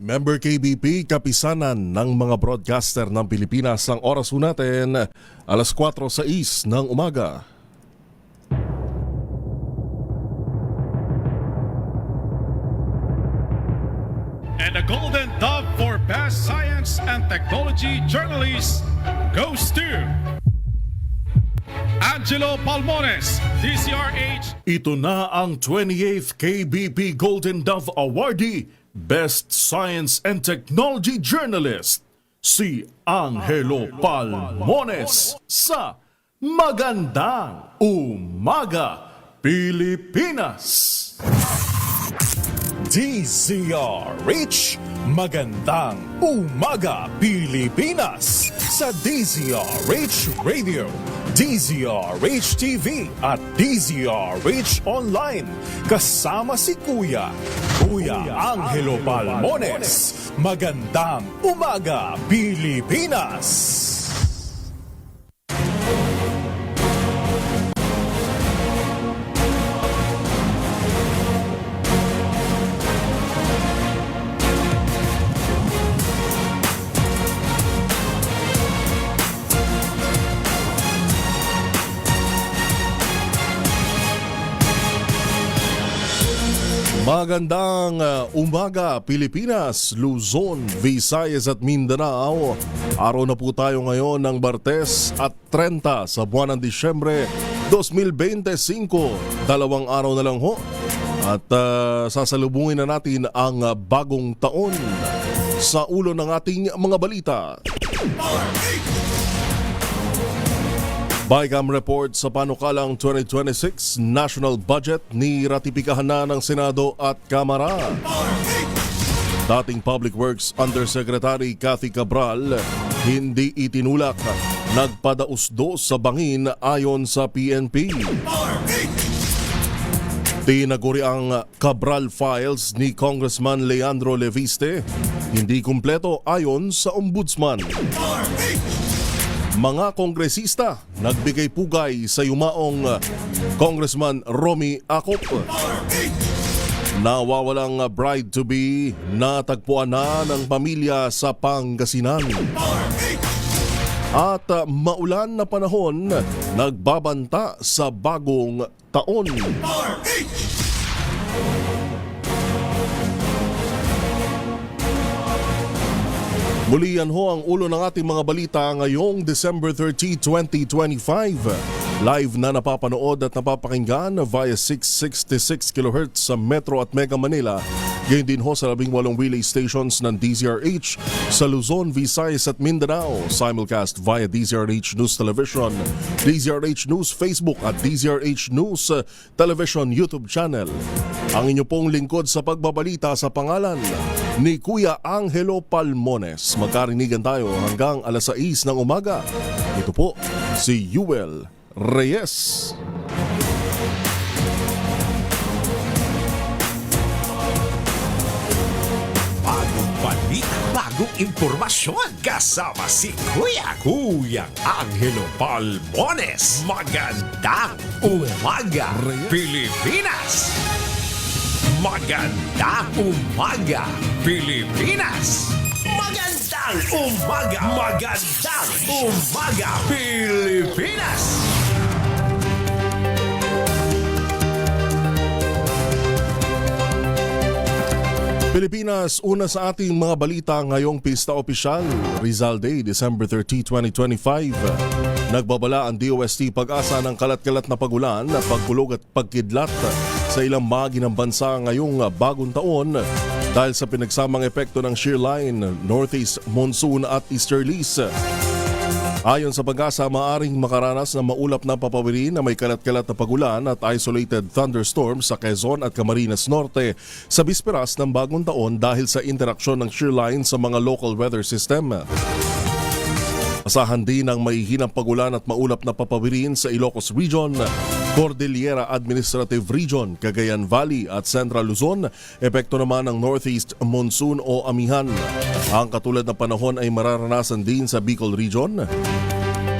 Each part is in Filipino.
Member KBP, kapisanan ng mga broadcaster ng Pilipinas. Ang oras po natin, alas 4:06 ng umaga. And the Golden Dove for Best Science and Technology Journalist goes to Angelo Palmones, DCRH. Ito na ang 28th KBP Golden Dove Awardee, Best Science and Technology Journalist, si Angelo Palmones sa Magandang Umaga, Pilipinas! DZRH, Magandang Umaga, Pilipinas! Sa DZRH Radio, DZRH TV at DZRH Online. Kasama si Kuya Angelo Palmones. Magandang Umaga, Pilipinas! Magandang umaga, Pilipinas, Luzon, Visayas at Mindanao. Araw na po tayo ngayon ng Martes at 30 sa buwan ng Disyembre 2025. Dalawang araw na lang ho. At sasalubungin na natin ang bagong taon. Sa ulo ng ating mga balita. BICAM report sa panukalang 2026 national budget ni ratipikahan na ng Senado at Kamara. Dating Public Works Undersecretary Cathy Cabral hindi itinulak, nagpadausdo sa bangin ayon sa PNP. Tinaguri ang Cabral files ni Congressman Leandro Leviste, hindi kumpleto ayon sa Ombudsman. Mga kongresista nagbigay pugay sa yumaong Congressman Romy Acop. Nawawalang bride-to-be natagpuan na ng pamilya sa Pangasinan. At maulan na panahon nagbabanta sa bagong taon. Muli yan ho ang ulo ng ating mga balita ngayong December 30, 2025. Live na napapanood at napapakinggan via 666 kHz sa Metro at Mega Manila. Gayon din ho sa 18 relay stations ng DZRH sa Luzon, Visayas at Mindanao. Simulcast via DZRH News Television, DZRH News Facebook at DZRH News Television YouTube channel. Ang inyo pong lingkod sa pagbabalita sa pangalan ni Kuya Angelo Palmones. Magkarinigan tayo hanggang alas 6 ng umaga. Ito po si Yuel Reyes. Bagong balita, bagong impormasyon. Kasama si Kuya Angelo Palmones. Magandang umaga, Pilipinas! Magandang umaga, Pilipinas! Magandang umaga, Pilipinas! Pilipinas, una sa ating mga balita ngayong pista opisyal, Rizal Day, December 30, 2025. Nagbabala ang DOST Pag-asa ng kalat-kalat na pagulan, pagkulog at pagkidlat sa ilang bahagi ng bansa ngayong bagong taon dahil sa pinagsamang epekto ng shear line, northeast monsoon at easterlies. Ayon sa Pag-asa, maaring makaranas ng maulap na papawirin na may kalat-kalat na pagulan at isolated thunderstorms sa Quezon at Camarines Norte sa bisperas ng bagong taon dahil sa interaksyon ng shear line sa mga local weather system. Asahan din ang mahihinang pagulan at maulap na papawirin sa Ilocos Region, Cordillera Administrative Region, Cagayan Valley at Central Luzon. Epekto naman ng Northeast Monsoon o Amihan. Ang katulad na panahon ay mararanasan din sa Bicol Region.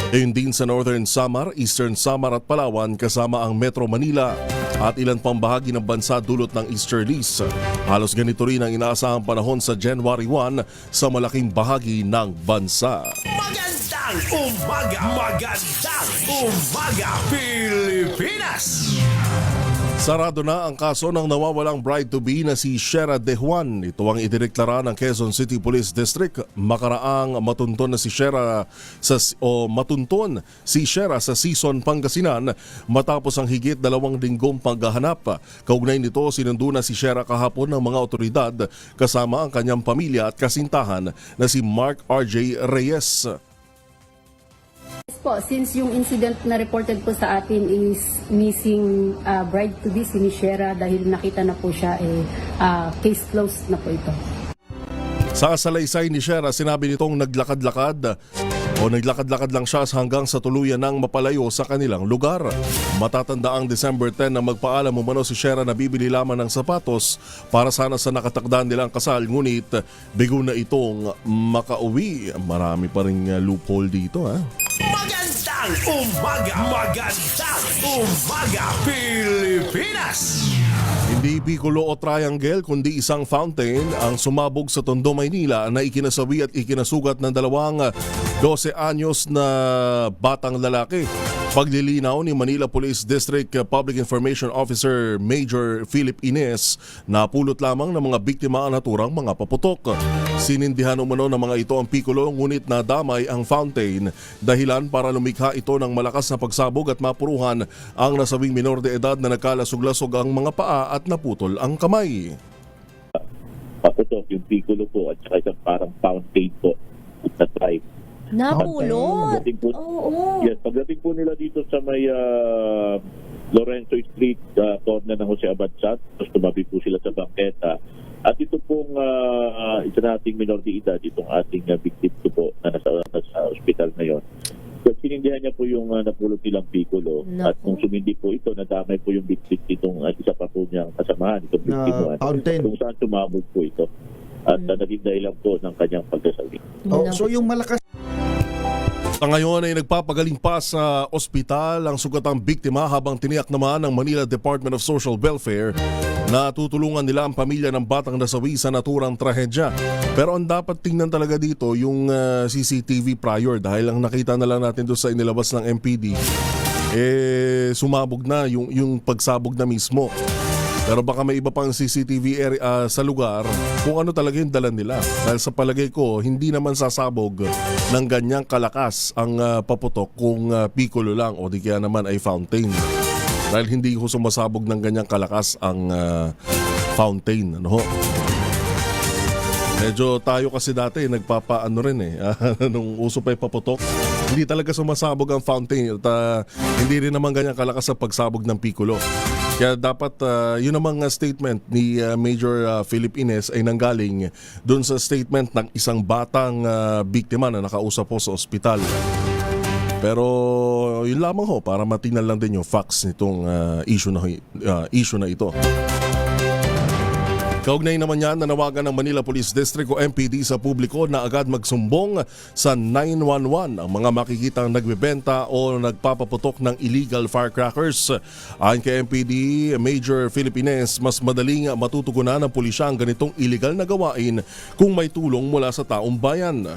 Gayon din sa Northern Samar, Eastern Samar at Palawan kasama ang Metro Manila, at ilan pang bahagi ng bansa dulot ng easterlies. Halos ganito rin ang inaasahang panahon sa January 1 sa malaking bahagi ng bansa. Magandang umaga, Pilipinas! Sarado na ang kaso ng nawawalang bride-to-be na si Shera De Juan. Ito ang idineklara ng Quezon City Police District. Makaraang matunton si Shera sa Sison, Pangasinan matapos ang higit 2 linggong paghahanap. Kaugnay nito, sinundo na si Shera kahapon ng mga otoridad kasama ang kanyang pamilya at kasintahan na si Mark R.J. Reyes. Yes po, since yung incident na reported po sa atin is missing bride-to-be si Miss Shera dahil nakita na po siya, case closed na po ito. Sa salaysay ni Shera, sinabi nitong naglakad-lakad lang siya hanggang sa tuluyan ng mapalayo sa kanilang lugar. Matatanda ang December 10 na magpaalam umano si Shera na bibili lamang ng sapatos para sana sa nakatakdaan nilang kasal, ngunit bigo na itong makauwi. Marami pa ring loophole dito, ha? Magandang umaga, Pilipinas! Hindi bikulo o triangle kundi isang fountain ang sumabog sa Tondo, Maynila na ikinasawi at ikinasugat ng 12 anyos na batang lalaki. Paglilinaw ni Manila Police District Public Information Officer Major Philip Ines, napulot lamang ng mga biktima ang naturang mga paputok. Sinindihan umano ng mga ito ang pikulo, ngunit nadamay ang fountain, dahilan para lumikha ito ng malakas na pagsabog at mapuruhan ang nasabing minor de edad na nagkalasog-lasog ang mga paa at naputol ang kamay. Paputok yung piccolo po at saka isang parang fountain po sa tribe. Napulot? Pagdating po, Oo. yes, pagdating po nila dito sa may Lorenzo Street, corner ng Jose Abad Sat, tapos tumabi po sila sa bangketa. At ito pong isa nating minor de edad, itong ating victim po na nasa hospital ngayon. So, sinindihan niya po yung napulot nilang piccolo. Naku. At kung sumindi po ito, nadamay po yung victim itong isa pa po niyang kasamahan, itong victim. fountain. Kung saan tumabog po ito. At naging dahilan po ng kanyang pagkasawi. Oh, so yung malakas Sa ngayon ay nagpapagaling pa sa ospital ang sugatang biktima, habang tiniyak naman ng Manila Department of Social Welfare na tutulungan nila ang pamilya ng batang nasawi sa naturang trahedya. Pero ang dapat tingnan talaga dito yung CCTV prior, dahil ang nakita na lang natin doon sa inilabas ng MPD, sumabog na yung pagsabog na mismo. Pero baka may iba pang CCTV area sa lugar kung ano talaga yung dala nila. Dahil sa palagay ko, hindi naman sasabog ng ganyang kalakas ang paputok kung piccolo lang o di kaya naman ay fountain. Dahil hindi ko sumasabog ng ganyang kalakas ang fountain. Ano ho? Medyo tayo kasi dati nagpapaano rin nung uso pa yung paputok. Hindi talaga sumasabog ang fountain at hindi rin naman ganyan kalakas sa pagsabog ng piccolo. Kaya dapat yun namang statement ni Major Philip Ines ay nanggaling doon sa statement ng isang batang biktima na nakausap po sa ospital. Pero yun lamang ho, para matingnan lang din yung facts nitong issue na ito. Kaugnay naman yan, nanawagan ng Manila Police District o MPD sa publiko na agad magsumbong sa 911 ang mga makikitang nagbebenta o nagpapaputok ng illegal firecrackers. Ayon kay MPD Major Philippines, mas madaling matutugunan ng pulisya ang ganitong illegal na gawain kung may tulong mula sa taong bayan.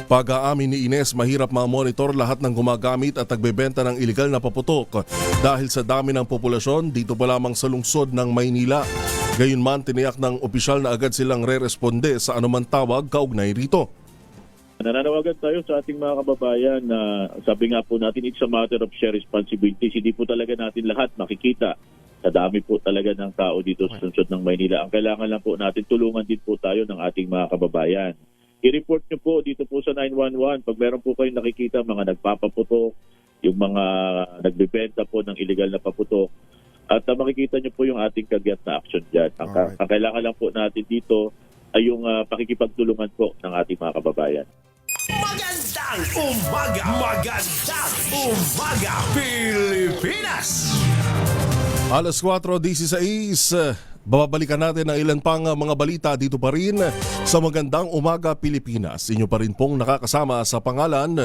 Pag-aamin ni Ines, mahirap ma-monitor lahat ng gumagamit at nagbebenta ng iligal na paputok dahil sa dami ng populasyon dito pa lamang sa lungsod ng Maynila. Gayunman, tiniyak ng opisyal na agad silang re-responde sa anumang tawag kaugnay rito. Nananawagan tayo sa ating mga kababayan na sabi nga po natin, it's a matter of shared responsibilities. Hindi po talaga natin lahat makikita. Sa dami po talaga ng tao dito sa lungsod ng Maynila. Ang kailangan lang po natin, tulungan din po tayo ng ating mga kababayan. I-report nyo po dito po sa 911 pag meron po kayong nakikita mga nagpapaputok, yung mga nagbebenta po ng illegal na paputok, at makikita nyo po yung ating kagyat na action dyan. Ang kailangan lang po natin dito ay yung pakikipagtulungan po ng ating mga kababayan. Magandang umaga, Pilipinas! Alas 4:16 babalikan natin ang ilan pang mga balita dito pa rin sa Magandang Umaga Pilipinas. Inyo pa rin pong nakakasama sa pangalan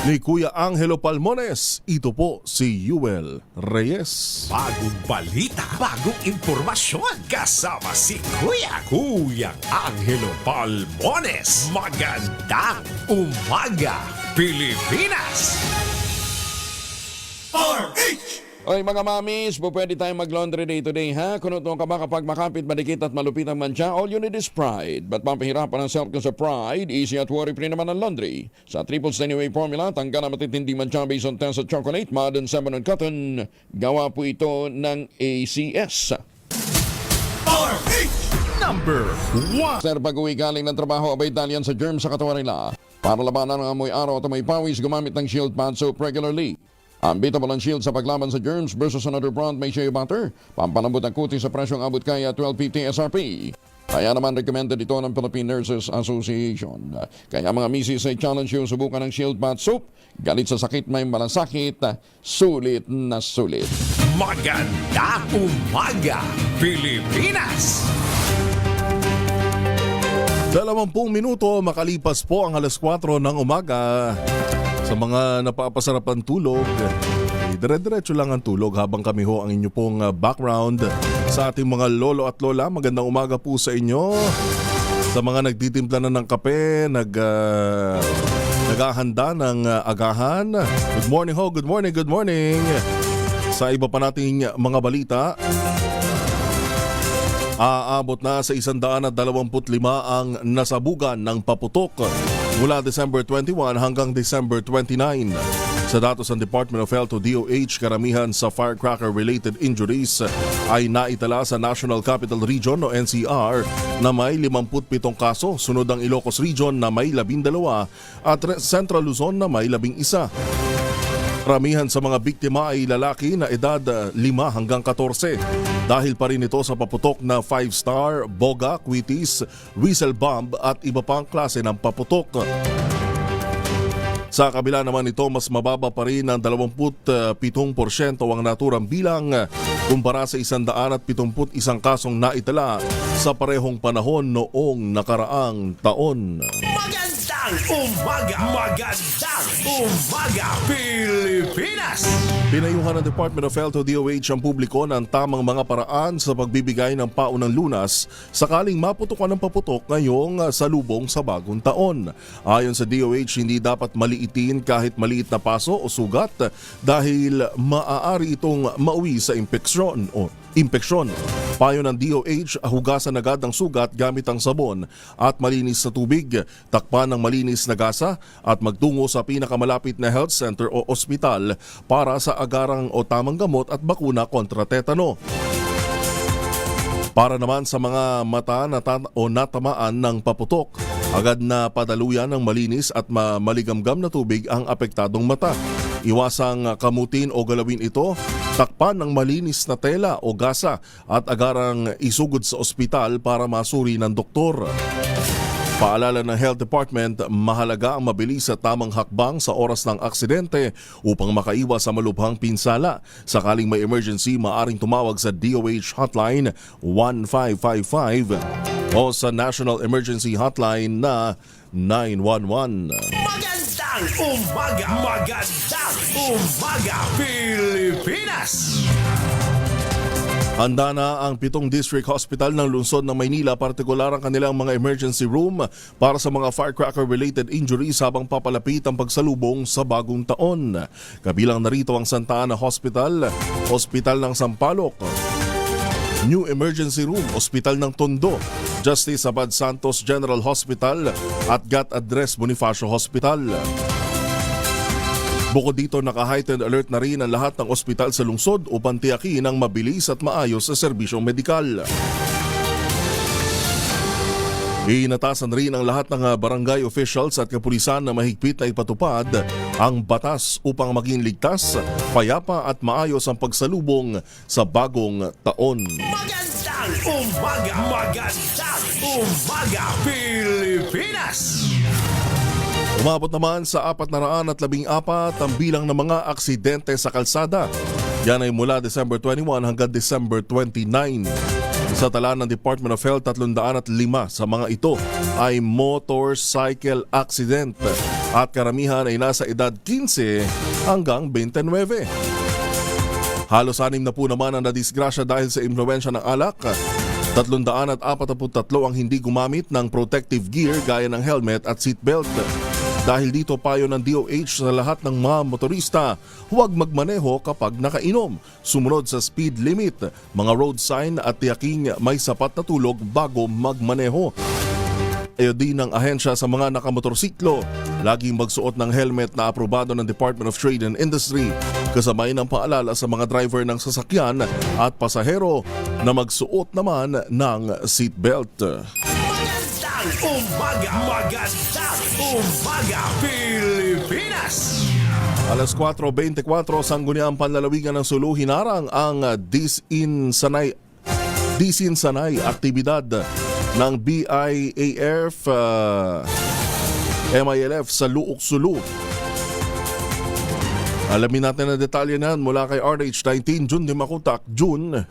ni Kuya Angelo Palmones. Ito po si Yuel Reyes. Bagong balita, bagong impormasyon. Kasama si Kuya Angelo Palmones. Magandang Umaga Pilipinas. Oy mga mamis, pwede tayong mag-laundry day today ha? Kunot mo ka ba kapag makapit, madikit at malupit ang mantsa? All you need is Pride. Ba't pampahirapan ang self ko sa Pride? Easy at worry-free naman ang laundry. Sa Triple Stay formula, tanggal na matitinding mantsa based on tense at chocolate, modern salmon and cotton. Gawa po ito ng ACS. Number 1. Sir, pag-uwi galing ng trabaho, abay dalian sa germs sa katawan nila. Para labanan ang amoy araw at may pawis, gumamit ng Shield Pad Soap regularly. Unbeatable ang Shield sa paglaban sa germs versus another brand may shea butter. Pampalambot ang kutis sa presyong abot kaya 12.50 SRP. Kaya naman recommended ito ng Philippine Nurses Association. Kaya mga misis ay challenge yung subukan ng Shield Bath Soap. Galit sa sakit may malasakit, sulit na sulit. Magandang Umaga Pilipinas. 20 minuto makalipas po ang alas 4 ng umaga. Sa mga napapasarapan tulog, dire-diretso lang ang tulog habang kami ho ang inyo pong background sa ating mga lolo at lola. Magandang umaga po sa inyo. Sa mga nagtitimpla na ng kape, naghahanda ng agahan. Good morning ho, good morning, good morning. Sa iba pa nating mga balita, aabot na sa 125 ang nasabugan ng paputok mula December 21 hanggang December 29. Sa datos ng Department of Health o DOH, karamihan sa firecracker-related injuries ay naitala sa National Capital Region o NCR na may 57 kaso, sunod ang Ilocos Region na may 12 at Central Luzon na may 11. Karamihan sa mga biktima ay lalaki na edad 5 hanggang 14. Dahil pa rin ito sa paputok na 5-star, boga, quitis, whistle bomb at iba pang klase ng paputok. Sa kabila naman ito, mas mababa pa rin ang 27% ang naturang bilang kumpara sa 171 kasong naitala sa parehong panahon noong nakaraang taon. Magandang Umaga Pilipinas. Pinayuhan ng Department of Health o DOH ang publiko ng tamang mga paraan sa pagbibigay ng paunang lunas sakaling maputukan ng paputok ngayong salubong sa bagong taon. Ayon sa DOH, hindi dapat maliitin kahit maliit na paso o sugat dahil maaari itong mauwi sa impeksyon. Payo ng DOH, hugasan agad ang sugat gamit ang sabon at malinis na tubig, takpan ng malinis na gasa at magtungo sa pinakamalapit na health center o ospital para sa agarang o tamang gamot at bakuna kontra tetano. Para naman sa mga mata natamaan ng paputok, agad na padaluyan ng malinis at maligamgam na tubig ang apektadong mata. Iwasang kamutin o galawin ito, takpan ng malinis na tela o gasa at agarang isugod sa ospital para masuri ng doktor. Paalala ng Health Department, mahalaga ang mabilis at tamang hakbang sa oras ng aksidente upang makaiwas sa malubhang pinsala. Sakaling may emergency, maaring tumawag sa DOH Hotline 1555 o sa National Emergency Hotline na 911. Magandang Umaga Pilipinas. Handa na ang 7 district hospital ng lungsod ng Maynila, partikular ang kanilang mga emergency room para sa mga firecracker-related injuries habang papalapit ang pagsalubong sa bagong taon. Kabilang narito ang Santa Ana Hospital, Hospital ng Sampaloc, New Emergency Room, Hospital ng Tondo, Justice Abad Santos General Hospital at Gat Adres Bonifacio Hospital. Bukod dito, naka-heightened alert na rin ang lahat ng ospital sa lungsod upang tiyakin ang mabilis at maayos sa serbisyong medikal. Inatasan rin ang lahat ng barangay officials at kapulisan na mahigpit na ipatupad ang batas upang maging ligtas, payapa at maayos ang pagsalubong sa bagong taon. Magandang Umaga Pilipinas. Umabot naman sa 414 ang bilang ng mga aksidente sa kalsada. Yan ay mula December 21 hanggang December 29. Sa tala ng Department of Health, 305 sa mga ito ay motorcycle accident at karamihan ay nasa edad 15 hanggang 29. Halos 6 na po naman ang nadisgrasya dahil sa impluwensya ng alak. 343 ang hindi gumamit ng protective gear gaya ng helmet at seatbelt. Dahil dito payo ng DOH sa lahat ng mga motorista, huwag magmaneho kapag nakainom, sumunod sa speed limit, mga road sign at tiyaking may sapat na tulog bago magmaneho. Ayon din ng ahensya sa mga nakamotorsiklo, laging magsuot ng helmet na aprobado ng Department of Trade and Industry, kasabay ng paalala sa mga driver ng sasakyan at pasahero na magsuot naman ng seatbelt. Magandang umaga! Magandang umaga, Pilipinas! Alas 4:24, Sangguniang Panlalawigan ng Sulu hinarang ang disinsanay aktibidad ng BIAF MILF sa Luok, Sulu. Alamin natin ang detalye na mula kay RH19 June Dimakutak. June.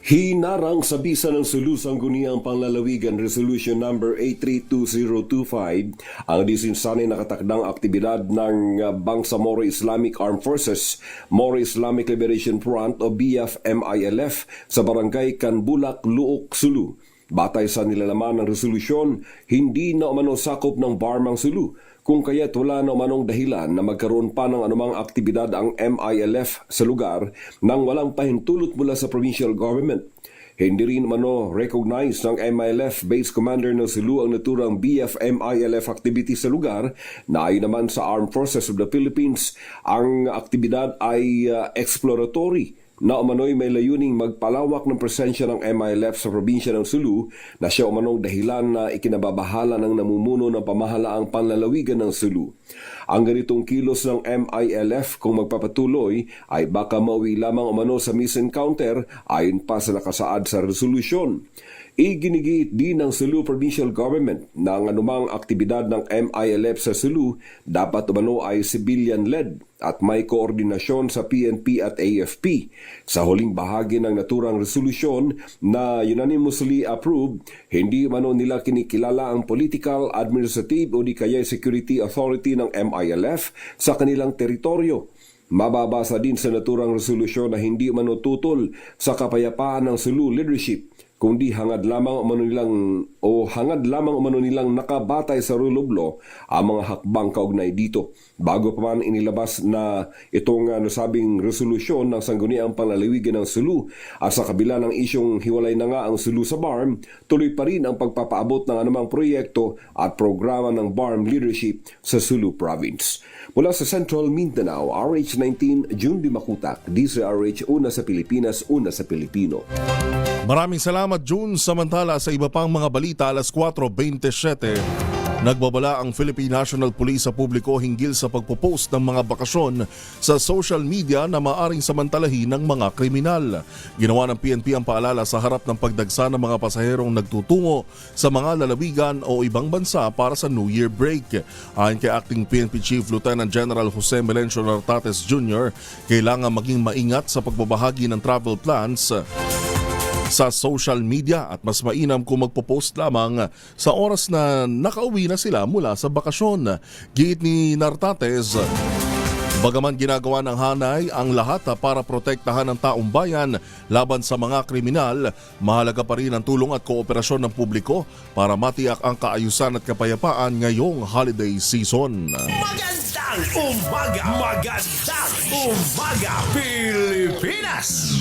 Hinarang sa bisa ng Sulu Sangguniang Panlalawigan Resolution number 832025 ang disinsanay na katakdang aktibidad ng Bangsamoro Islamic Armed Forces, Moro Islamic Liberation Front o BIAF-MILF sa Barangay Canbulak, Luok, Sulu. Batay sa nilalaman ng resolusyon, hindi na umano sakop ng Barmang Sulu, kung kaya't wala na umanong dahilan na magkaroon pa ng anumang aktibidad ang MILF sa lugar nang walang pahintulot mula sa provincial government. Hindi rin umano recognize ng MILF Base Commander ng Sulu ang naturang BF-MILF activity sa lugar na ayon naman sa Armed Forces of the Philippines, ang aktibidad ay exploratory na umano'y may layuning magpalawak ng presensya ng MILF sa probinsya ng Sulu na siya umanong dahilan na ikinababahala ng namumuno ng pamahalaang panlalawigan ng Sulu. Ang ganitong kilos ng MILF kung magpapatuloy ay baka mauwi lamang umano sa misencounter ayon pa sa nakasaad sa resolusyon. Iginigiit din ng Sulu Provincial Government na ang anumang aktibidad ng MILF sa Sulu dapat umano ay civilian-led at may koordinasyon sa PNP at AFP. Sa huling bahagi ng naturang resolusyon na unanimously approved, hindi umano nila kinikilala ang political, administrative o di kaya security authority ng MILF sa kanilang teritoryo. Mababasa din sa naturang resolusyon na hindi umano tutol sa kapayapaan ng Sulu leadership, kundi hangad lamang umano nilang nakabatay sa rule of law ang mga hakbang kaugnay dito. Bago pa man inilabas na itong nasabing resolusyon ng Sangguniang Panlalawigan ng Sulu, at sa kabila ng isyong hiwalay na nga ang Sulu sa BARM, tuloy pa rin ang pagpapaabot ng anumang proyekto at programa ng BARM leadership sa Sulu Province. Mula sa Central Mindanao, RH19 June Dimakutak, DZRH, una sa Pilipinas, una sa Pilipino. Maraming salamat, June. Samantala sa iba pang mga balita, alas 4:27, nagbabala ang Philippine National Police sa publiko hinggil sa pagpopost ng mga bakasyon sa social media na maaring samantalahin ng mga kriminal. Ginawa ng PNP ang paalala sa harap ng pagdagsa ng mga pasaherong nagtutungo sa mga lalawigan o ibang bansa para sa New Year break. Ayon kay Acting PNP Chief Lieutenant General Jose Melencio Nartates Jr., kailangan maging maingat sa pagbabahagi ng travel plans sa social media at mas mainam kung magpo-post lamang sa oras na nakauwi na sila mula sa bakasyon. Giit ni Nartates, bagaman ginagawa ng hanay ang lahat para protektahan ang taong bayan laban sa mga kriminal, mahalaga pa rin ang tulong at kooperasyon ng publiko para matiyak ang kaayusan at kapayapaan ngayong holiday season. Magandang umaga! Magandang umaga, Pilipinas!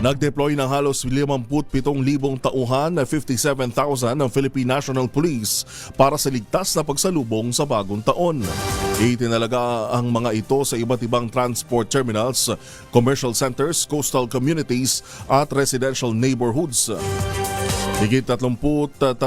Nag-deploy ng halos 57,000 tauhan na 57,000 ng Philippine National Police para sa ligtas na pagsalubong sa bagong taon. Itinalaga ang mga ito sa iba't ibang transport terminals, commercial centers, coastal communities at residential neighborhoods. Higit 33,000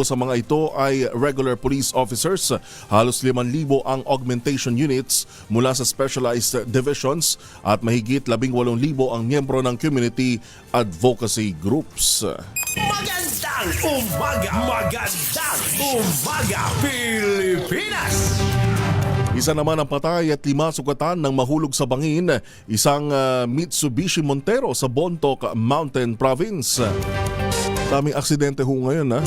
sa mga ito ay regular police officers, halos 5,000 ang augmentation units mula sa specialized divisions at mahigit 18,000 ang miyembro ng community advocacy groups. Magandang umaga! Magandang umaga, Pilipinas! Isa naman ang patay at 5 sugatan ng mahulog sa bangin, isang Mitsubishi Montero sa Bontoc Mountain Province. Daming aksidente ho ngayon ha.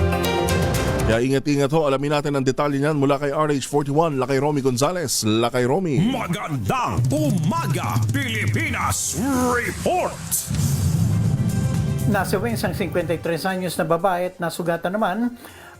Kaya ingat-ingat ho, alamin natin ang detalye niyan mula kay RH41, Lakay Romy Gonzales. Lakay Romy. Magandang umaga, Pilipinas Report! Nasawi isang 53 anyos na babae at nasugatan naman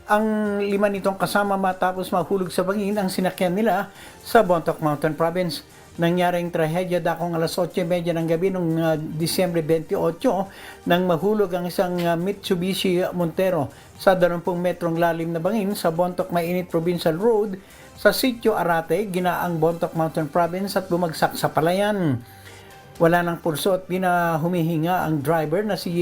ang 5 nitong kasama matapos mahulog sa bangin ang sinakyan nila sa Bontoc Mountain Province. Nangyaring trahedya dakong alas 8:30 ng gabi noong Disyembre 28 nang mahulog ang isang Mitsubishi Montero sa 20 metrong lalim na bangin sa Bontoc Mainit Provincial Road sa Sitio Arate, Ginaang Bontoc Mountain Province at bumagsak sa palayan. Wala ng pulso at humihinga ang driver na si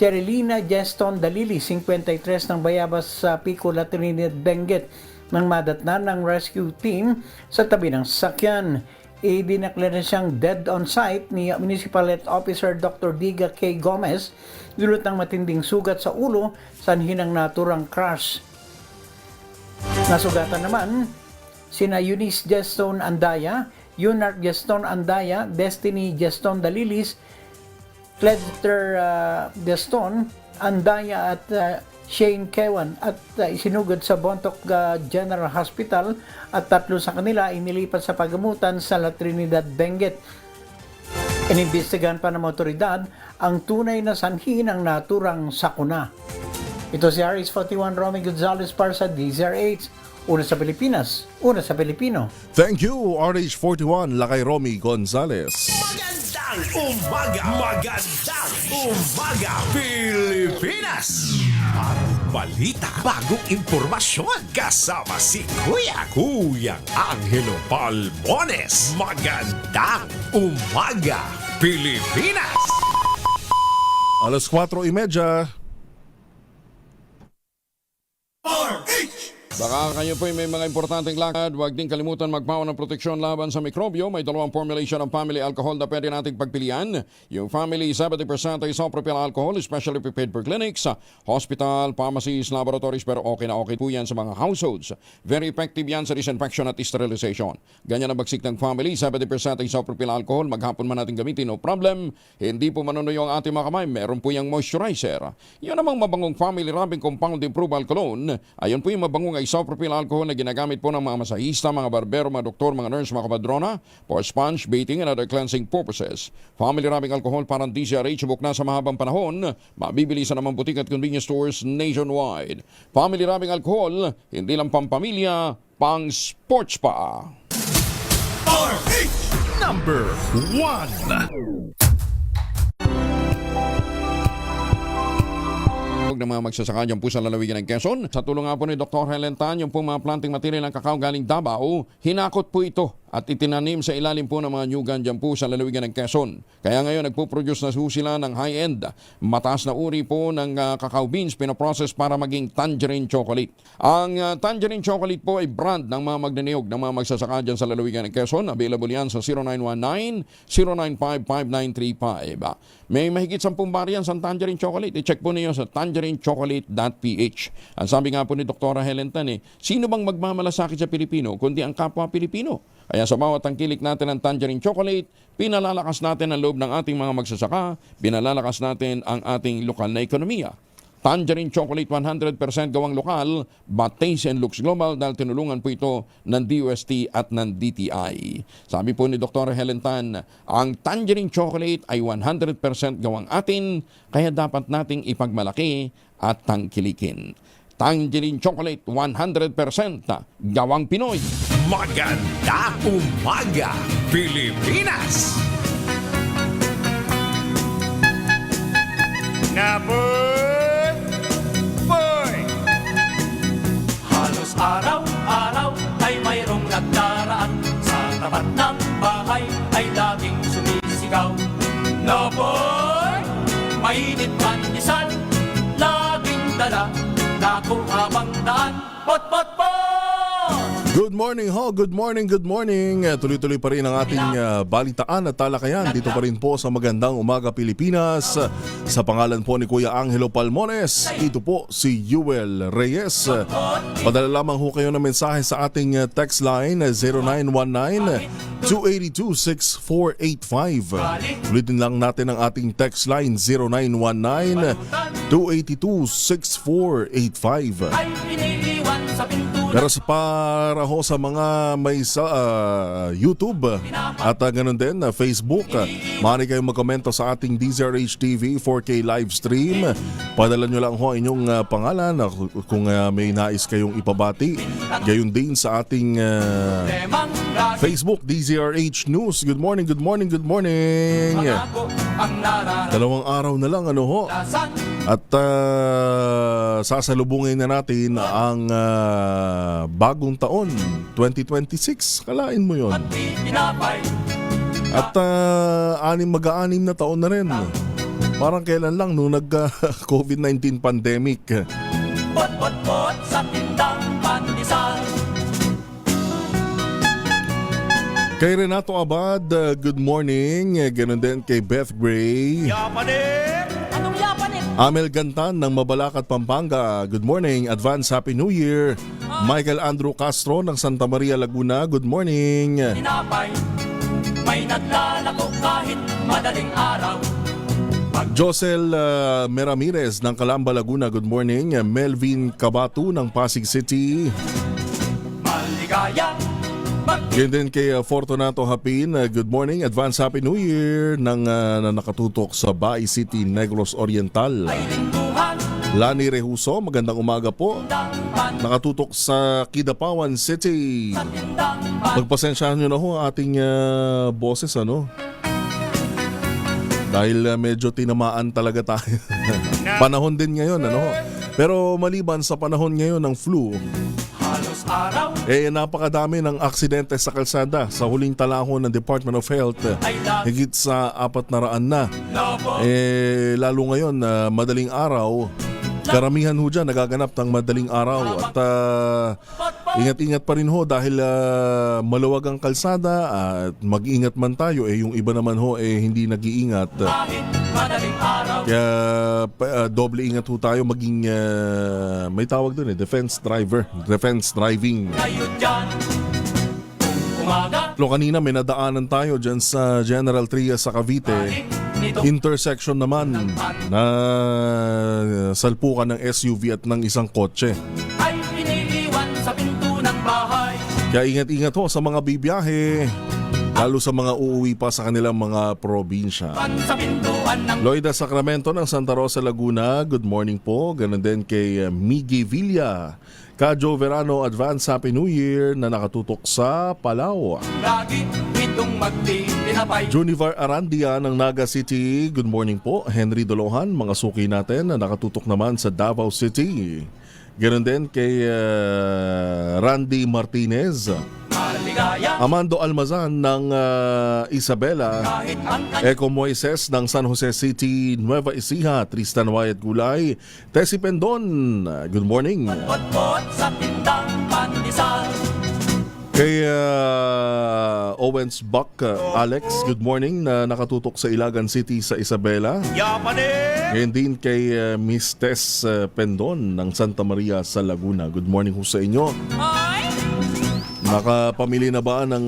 Cherilina Geston Dalili, 53 ng Bayabas sa Pico, La Trinidad, Benguet, nang madatnan ng rescue team sa tabi ng sasakyan. Idinaklara siyang dead on site ni Municipal Health Officer Dr. Diga K. Gomez, dulot ng matinding sugat sa ulo sanhin ng naturang crash. Nasugatan naman sina Eunice Geston Andaya, Yunart Geston Andaya, Destiny Geston Dalilis, Cledter Geston Andaya at Shane Kewan at isinugod sa Bontoc General Hospital at 3 sa kanila inilipat sa pagamutan sa La Trinidad, Benguet. Inimbestigahan pa ng otoridad ang tunay na sanhi ng naturang sakuna. Ito si RH41 Romy Gonzales para sa DZRH. Una sa Pilipinas, una sa Pilipino. Thank you, RH41, Lakay Romy Gonzales. Magandang umaga, Pilipinas! Balita, bagong impormasyon, kasama si Kuyang Angelo Palmones. Magandang umaga, Pilipinas! Alas 4:30. Baka kayo po may mga importanteng lakad, huwag din kalimutan magpawa ng proteksyon laban sa mikrobyo. May 2 formulation ng family alcohol na pwede nating pagpilian. Yung family 70% isopropyl alcohol, especially prepared for clinics, hospital, pharmacies, laboratories, pero okay na okay po yan sa mga households. Very effective yan sa disinfection at sterilization. Ganyan ang bagsik ng family, 70% isopropyl alcohol, maghapon man natin gamitin, no problem. Hindi po manunuyo ang ating mga kamay, meron po yung moisturizer. Yun namang mabangong family rubbing compound improved cologne. Ayun po yung mabangong isopropyl alcohol na ginagamit po ng mga masahista, mga barbero, mga doktor, mga nurse, mga kapadrona for sponge, bathing, and other cleansing purposes. Family rubbing alcohol parang DZRH, buk na sa mahabang panahon. Mabibili sa namang butik at convenience stores nationwide. Family rubbing alcohol, hindi lang pampamilya, pang sports pa. RH number 1. Ng mga magsasaka dyan po sa lalawigan ng Quezon. Sa tulong nga po ni Dr. Helen Tan, yung po mga planting material ng kakao galing Davao, hinakot po ito at itinanim sa ilalim po ng mga nyugan dyan po sa lalawigan ng Quezon. Kaya ngayon nagpo-produce na sila ng high-end, mataas na uri po ng cacao beans pinoprocess para maging tangerine chocolate. Ang tangerine chocolate po ay brand ng mga magnaniyog ng mga magsasaka dyan sa lalawigan ng Quezon. Available yan sa 0919-095-5935. May mahigit 10 variants ang tangerine chocolate. I-check po niyo sa tangerinechocolate.ph. Ang sabi nga po ni Dr. Helen Tan, sino bang magmamalasakit sa Pilipino kundi ang kapwa Pilipino? Kaya sa bawat tangkilik natin ng tangerine chocolate, pinalalakas natin ang loob ng ating mga magsasaka, pinalalakas natin ang ating lokal na ekonomiya. Tangerine chocolate 100% gawang lokal, but taste and looks global dahil tinulungan po ito ng DOST at ng DTI. Sabi po ni Dr. Helen Tan, ang tangerine chocolate ay 100% gawang atin, kaya dapat nating ipagmalaki at tangkilikin. Tangerine chocolate 100% gawang Pinoy. Magandang umaga, Pilipinas! Number 4. Halos araw-araw ay mayroong nagdaraan sa tapat ng bahay ay laging sumisigaw. Naboy, mainit pandesal, laging dala, naku habang daan, pot pot pot! Good morning ho, good morning, good morning. Tuloy-tuloy pa rin ang ating balitaan at talakayan dito pa rin po sa Magandang Umaga Pilipinas. Sa pangalan po ni Kuya Angelo Palmones, ito po si Yuel Reyes. Padala lamang ho kayo ng mensahe sa ating text line 0919-282-6485. Ulitin lang natin ang ating text line 0919-282-6485. Ay iniiwan sa pintura. Pero para ho sa mga may sa YouTube at ganun din Facebook, maaari kayong magkomento sa ating DZRH TV 4K live stream. Padala nyo lang ho inyong pangalan kung may nais kayong ipabati. Gayon din sa ating Temang lagi Facebook DZRH News. Good morning, good morning, good morning. ako ang nararanasan. Dalawang araw na lang ano ho. At sasalubungin na natin ang bagong taon, 2026. Kalain mo yon. Di tinapay. At mag-aanim na taon na rin. Parang kailan lang nung nag-COVID-19 pandemic. Pot sa tindang pandesal. Kay Renato Abad, good morning. Ganon din kay Beth Gray. Anong yapanin? Amel Gantan ng Mabalacat, Pampanga. Good morning. Advance Happy New Year. Michael Andrew Castro ng Santa Maria, Laguna. Good morning. Tinapay. May naglalako kahit madaling araw. Josel Meramirez ng Calamba, Laguna. Good morning. Melvin Cabatu ng Pasig City. Maligaya. Yan din kay Fortunato Hapin. Good morning. Advance Happy New Year ng na nakatutok sa Baay City, Negros Oriental. Maglinduhan. Lani Rehuso, magandang umaga po. Nakatutok sa Kidapawan City. Tindang Pagpasensyahan nyo na ho ating boses ano. Dahil medyo tinamaan talaga tayo. Panahon din ngayon ano. Pero maliban sa panahon ngayon ng flu, halos araw. napakadami ng aksidente sa kalsada. Sa huling talahon ng Department of Health, higit sa 400 na. Lobo. Lalo ngayon, madaling araw, karamihan ho dyan nagaganap ng madaling araw. At ingat-ingat pa rin ho dahil maluwag ang kalsada at mag-ingat man tayo. Yung iba naman ho hindi nag-iingat. Kahit madaling araw. Kaya doble ingat ho tayo maging may tawag doon defense driving. Kayo dyan. Umaga. Kanina may nadaanan tayo dyan sa General Trias sa Cavite. Nito. Intersection naman na salpukan ng SUV at ng isang kotse. Ay iniiwan sa pinto ng bahay. Kaya ingat-ingat ho sa mga bibiyahe, lalo sa mga uuwi pa sa kanilang mga probinsya. Sa pintuan ng Loida Sacramento ng Santa Rosa, Laguna. Good morning po. Ganon din kay Miggy Villa. Kajo Verano, Advance Happy New Year na nakatutok sa Palau. lagi itong magtitinapay. Junivar Arandia ng Naga City. Good morning po. Henry Dolohan, mga suki natin na nakatutok naman sa Davao City. Ganon din kay Randy Martinez. Maligaya. Amando Almazan ng Isabela. Kahit ang Eco Moises ng San Jose City, Nueva Ecija. Tristan Wyatt Gulay. Tessie Pendon, good morning. pot sa tindang pandesal. Kay Owens Buck, Alex, good morning na nakatutok sa Ilagan City sa Isabela. Ngayon din kay Miss Tess Pendon ng Santa Maria sa Laguna. Good morning ho sa inyo. Nakapamili na ba ng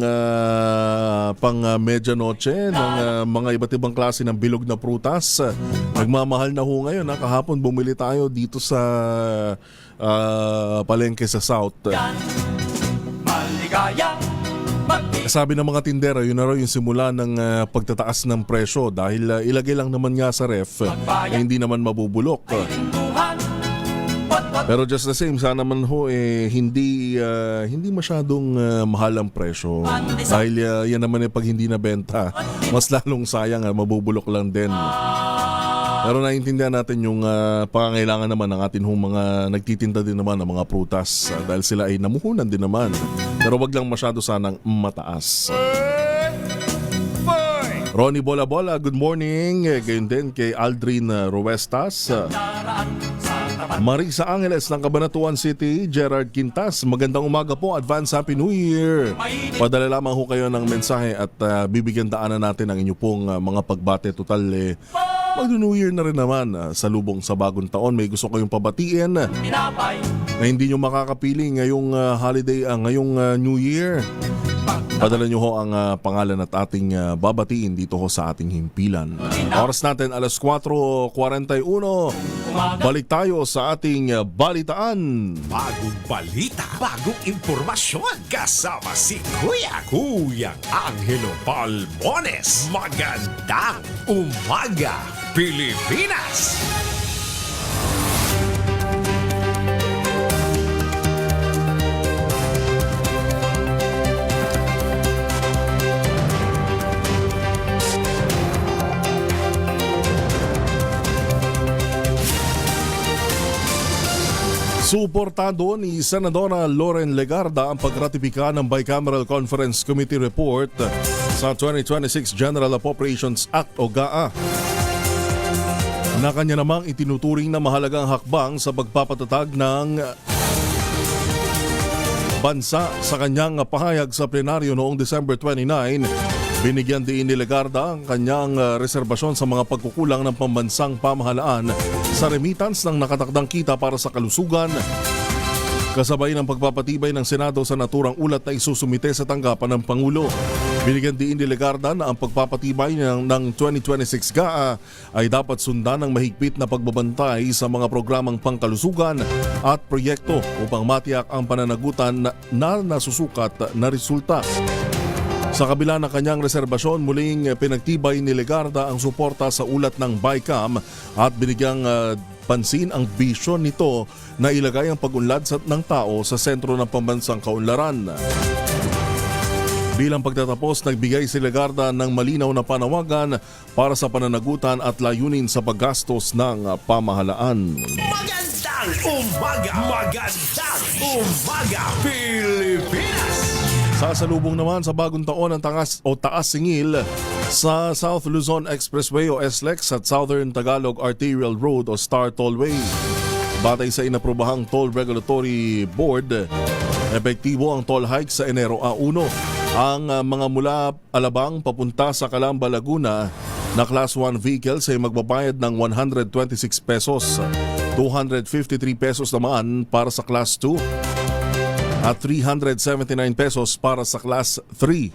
pang medianoche ng mga iba't ibang klase ng bilog na prutas? Nagmamahal na ho ngayon. Kahapon bumili tayo dito sa palengke sa South. Maligaya. Sabi ng mga tindera, yun na raw yung simula ng pagtataas ng presyo dahil ilagay lang naman nga sa ref hindi naman mabubulok. Maglinduhan. Pot Pero just the same, sana man ho hindi masyadong mahal ang presyo. Dahil yan naman pag hindi nabenta, mas lalong sayang, mabubulok lang din. Pero naiintindihan natin yung pangangailangan naman ng atin hong mga nagtitinda din naman ng mga prutas dahil sila ay namuhunan din naman. Pero wag lang masyado sanang mataas. Ronnie Bola Bola, good morning. Gayon din kay Aldrin Ruestas. daraan sa Marisa Angeles ng Cabanatuan City, Gerard Quintas, magandang umaga po, advance Happy New Year. Padala lamang ho kayo ng mensahe at bibigyan daanan natin ang inyo pong mga pagbate. Total mag-New Year na rin naman sa lubong sa bagong taon. May gusto kayong pabatiin Pinapay, na hindi nyo makakapili ngayong holiday, ngayong New Year. Padala nyo ho ang pangalan at ating babatiin dito ho sa ating himpilan. Oras natin alas 4:41. Balik tayo sa ating balitaan. Bagong balita, bagong impormasyon. Kasama si Kuya Angelo Palmones. Magandang umaga, Pilipinas! Suportado ni Senadora Loren Legarda ang pagratipika ng Bicameral Conference Committee Report sa 2026 General Appropriations Act o GAA, na kanya namang itinuturing na mahalagang hakbang sa pagpapatatag ng bansa. Sa kanyang pahayag sa plenaryo noong December 29, binigyan din ni Legarda ang kanyang reserbasyon sa mga pagkukulang ng pambansang pamahalaan sa remittance ng nakatakdang kita para sa kalusugan, kasabay ng pagpapatibay ng Senado sa naturang ulat na isusumite sa tanggapan ng Pangulo. Binigyan din ni Legarda na ang pagpapatibay ng 2026 GAA ay dapat sundan ng mahigpit na pagbabantay sa mga programang pangkalusugan at proyekto upang matiyak ang pananagutan na nasusukat na resulta. Sa kabila ng kanyang reserbasyon, muling pinagtibay ni Legarda ang suporta sa ulat ng BICAM at binigyang pansin ang bisyon nito na ilagay ang pag-unlad ng tao sa sentro ng pambansang kaunlaran. Bilang pagtatapos, nagbigay si Legarda ng malinaw na panawagan para sa pananagutan at layunin sa paggastos ng pamahalaan. Magandang umaga, Pilipinas! Sasalubong naman sa bagong taon ang taas singil sa South Luzon Expressway o SLEX at Southern Tagalog Arterial Road o Star Tollway. Batay sa inaprobahang Toll Regulatory Board, epektibo ang toll hike sa Enero 1. Ang mga mula Alabang papunta sa Calamba, Laguna na Class 1 vehicles ay magbabayad ng 126 pesos, 253 pesos naman para sa Class 2 at 379 pesos para sa Class 3.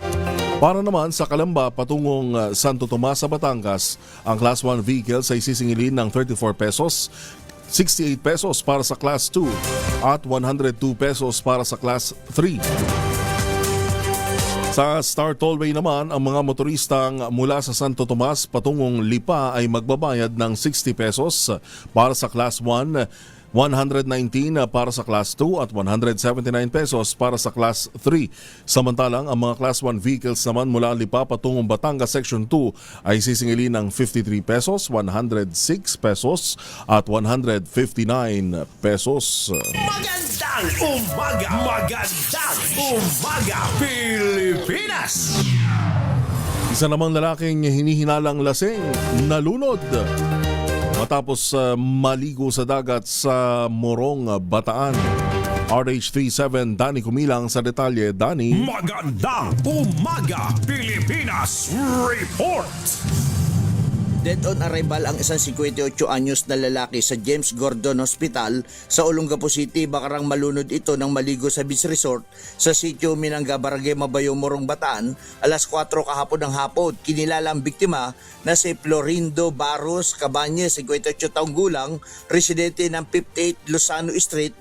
Para naman sa Calamba patungong Santo Tomas sa Batangas, ang Class 1 vehicles ay sisingilin ng 34 pesos, 68 pesos para sa Class 2 at 102 pesos para sa Class 3. Sa Star Tollway naman, ang mga motoristang mula sa Santo Tomas patungong Lipa ay magbabayad ng 60 pesos para sa Class 1, 119 para sa Class 2 at 179 pesos para sa Class 3. Samantalang ang mga Class 1 vehicles naman mula Lipa patungong Batangas Section 2 ay sisingilin ng 53 pesos, 106 pesos at 159 pesos. Magandang umaga, Pilipinas! Isa namang lalaking hinihinalang lasing nalunod matapos maligo sa dagat sa Morong, Bataan. RH37 Danny Kumilang sa detalye. Danny. Magandang umaga, Pilipinas! Report! Dead on arrival ang isang 58 anyos na lalaki sa James Gordon Hospital sa Olongapo City. Bakarang malunod ito nang maligo sa beach resort sa sitio Minanga, Barangay Mabayo, Morong, Bataan alas 4 kahapon ng hapon. Kinilala ang biktima na si Florindo Barros Cabañez, 58 taong gulang, residente ng 58 Lozano Street,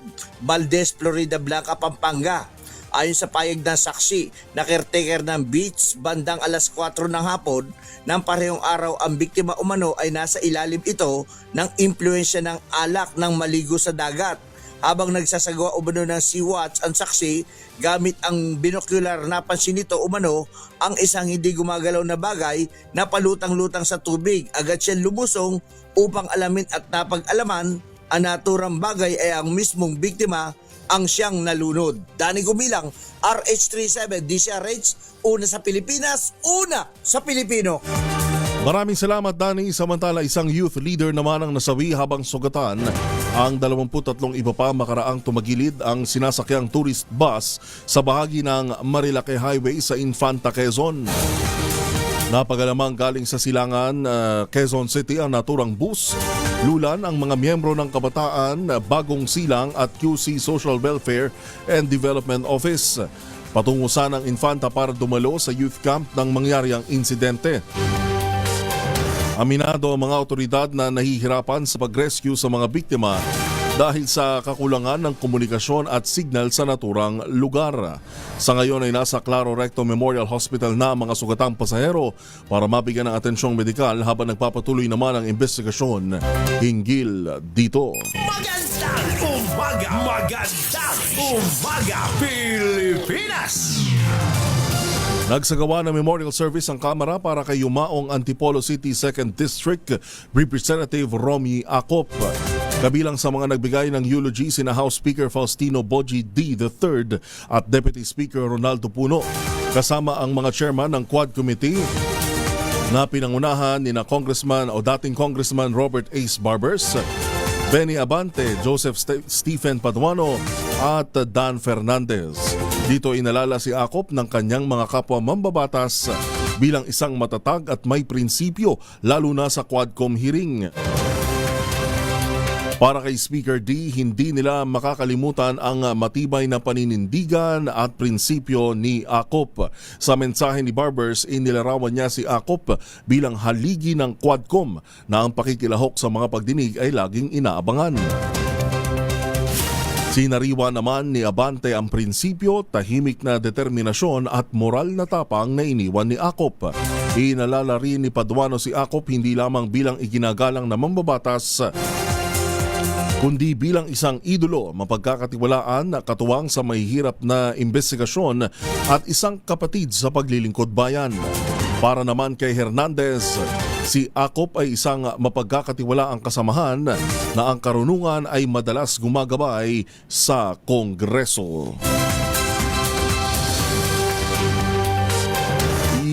Valdez, Florida Blanca, Pampanga. Ayon sa payag ng saksi na caretaker ng beach, bandang alas 4 ng hapon ng parehong araw ang biktima umano ay nasa ilalim ito ng impluensya ng alak ng maligo sa dagat. Habang nagsasagawa umano ng sea-watch ang saksi, gamit ang binocular napansin nito umano ang isang hindi gumagalaw na bagay na palutang-lutang sa tubig. Agad siya lumusong upang alamin at napag-alaman ang naturang bagay ay ang mismong biktima ang siyang nalunod. Danny Gumilang, RH37 DCRH, una sa Pilipinas, una sa Pilipino. Maraming salamat, Danny. Samantala, isang youth leader naman ang nasawi habang sugatan ang 23 iba pa makaraang tumagilid ang sinasakyang tourist bus sa bahagi ng Marilake Highway sa Infanta, Quezon. Napagalamang galing sa Silangan, Quezon City ang naturang bus. Lulan ang mga miyembro ng Kabataan, Bagong Silang at QC Social Welfare and Development Office. Patungo sanang Infanta para dumalo sa youth camp nang mangyari ang insidente. Aminado ang mga otoridad na nahihirapan sa pag-rescue sa mga biktima dahil sa kakulangan ng komunikasyon at signal sa naturang lugar. Sa ngayon ay nasa Claro Recto Memorial Hospital na ang mga sugatang pasahero para mabigyan ng atensyong medikal habang nagpapatuloy naman ang investigasyon hinggil dito. Magandang umaga, Pilipinas! Nagsagawa ng memorial service ang Kamara para kay Yumaong Antipolo City 2nd District Representative Romy Acop. Kabilang sa mga nagbigay ng eulogy sina House Speaker Faustino Boji D. III at Deputy Speaker Ronaldo Puno. Kasama ang mga chairman ng Quad Committee na pinangunahan ni na Congressman o dating Congressman Robert Ace Barbers, Benny Abante, Joseph Stephen Paduano at Dan Fernandez. Dito inalala si Acop ng kanyang mga kapwa mambabatas bilang isang matatag at may prinsipyo lalo na sa Quadcom hearing. Para kay Speaker D, hindi nila makakalimutan ang matibay na paninindigan at prinsipyo ni Acop. Sa mensahe ni Barbers, inilarawan niya si Acop bilang haligi ng Quadcom na ang pakikilahok sa mga pagdinig ay laging inaabangan. Sinariwa naman ni Abante ang prinsipyo, tahimik na determinasyon at moral na tapang na iniwan ni Acop. Inalala rin ni Paduano si Acop hindi lamang bilang iginagalang na mambabatas, kundi bilang isang idolo, mapagkakatiwalaan, katuwang sa mahihirap na investigasyon at isang kapatid sa paglilingkod bayan. Para naman kay Hernandez, si Acop ay isang mapagkakatiwalaang kasamahan na ang karunungan ay madalas gumagabay sa Kongreso.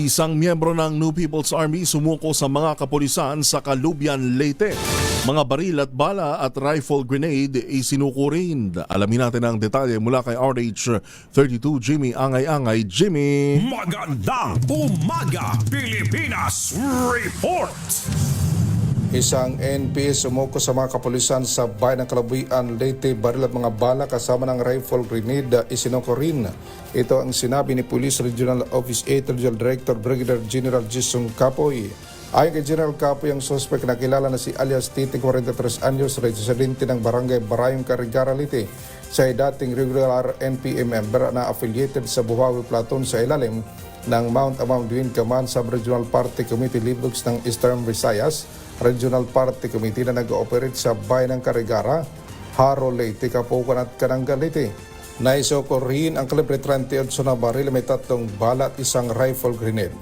Isang miyembro ng New People's Army sumuko sa mga kapulisan sa Calubian, Leyte. Mga baril at bala at rifle grenade isinuko rin. Alamin natin ang detalye mula kay RH32 Jimmy Angay-Angay. Jimmy! Magandang umaga, Pilipinas! Report! Isang NPS sumuko sa mga kapulisan sa bayan ng Calubian, Leyte. Baril at mga bala kasama ng rifle grenade isinuko rin. Ito ang sinabi ni Police Regional Office 8 Regional Director Brigadier General Jason Capoy. Ayon kay General Capoy, ang suspect na kilala na si alias Titi, 43 anyos, residente ng Barangay Barayong, Carigara, Leyte. Siya ay dating regular NPA member na affiliated sa Buhawi Platoon sa ilalim ng Mount Amamduin Command Sub-Regional Party Committee Libugs ng Eastern Visayas Regional Party Committee na nag-ooperate sa bayan ng Carigara, Haro, Leyte, Kapukan at Cananga, Leyte. Naisoko rin ang kalibre 38 na baril, may 3 bala at isang rifle grenade.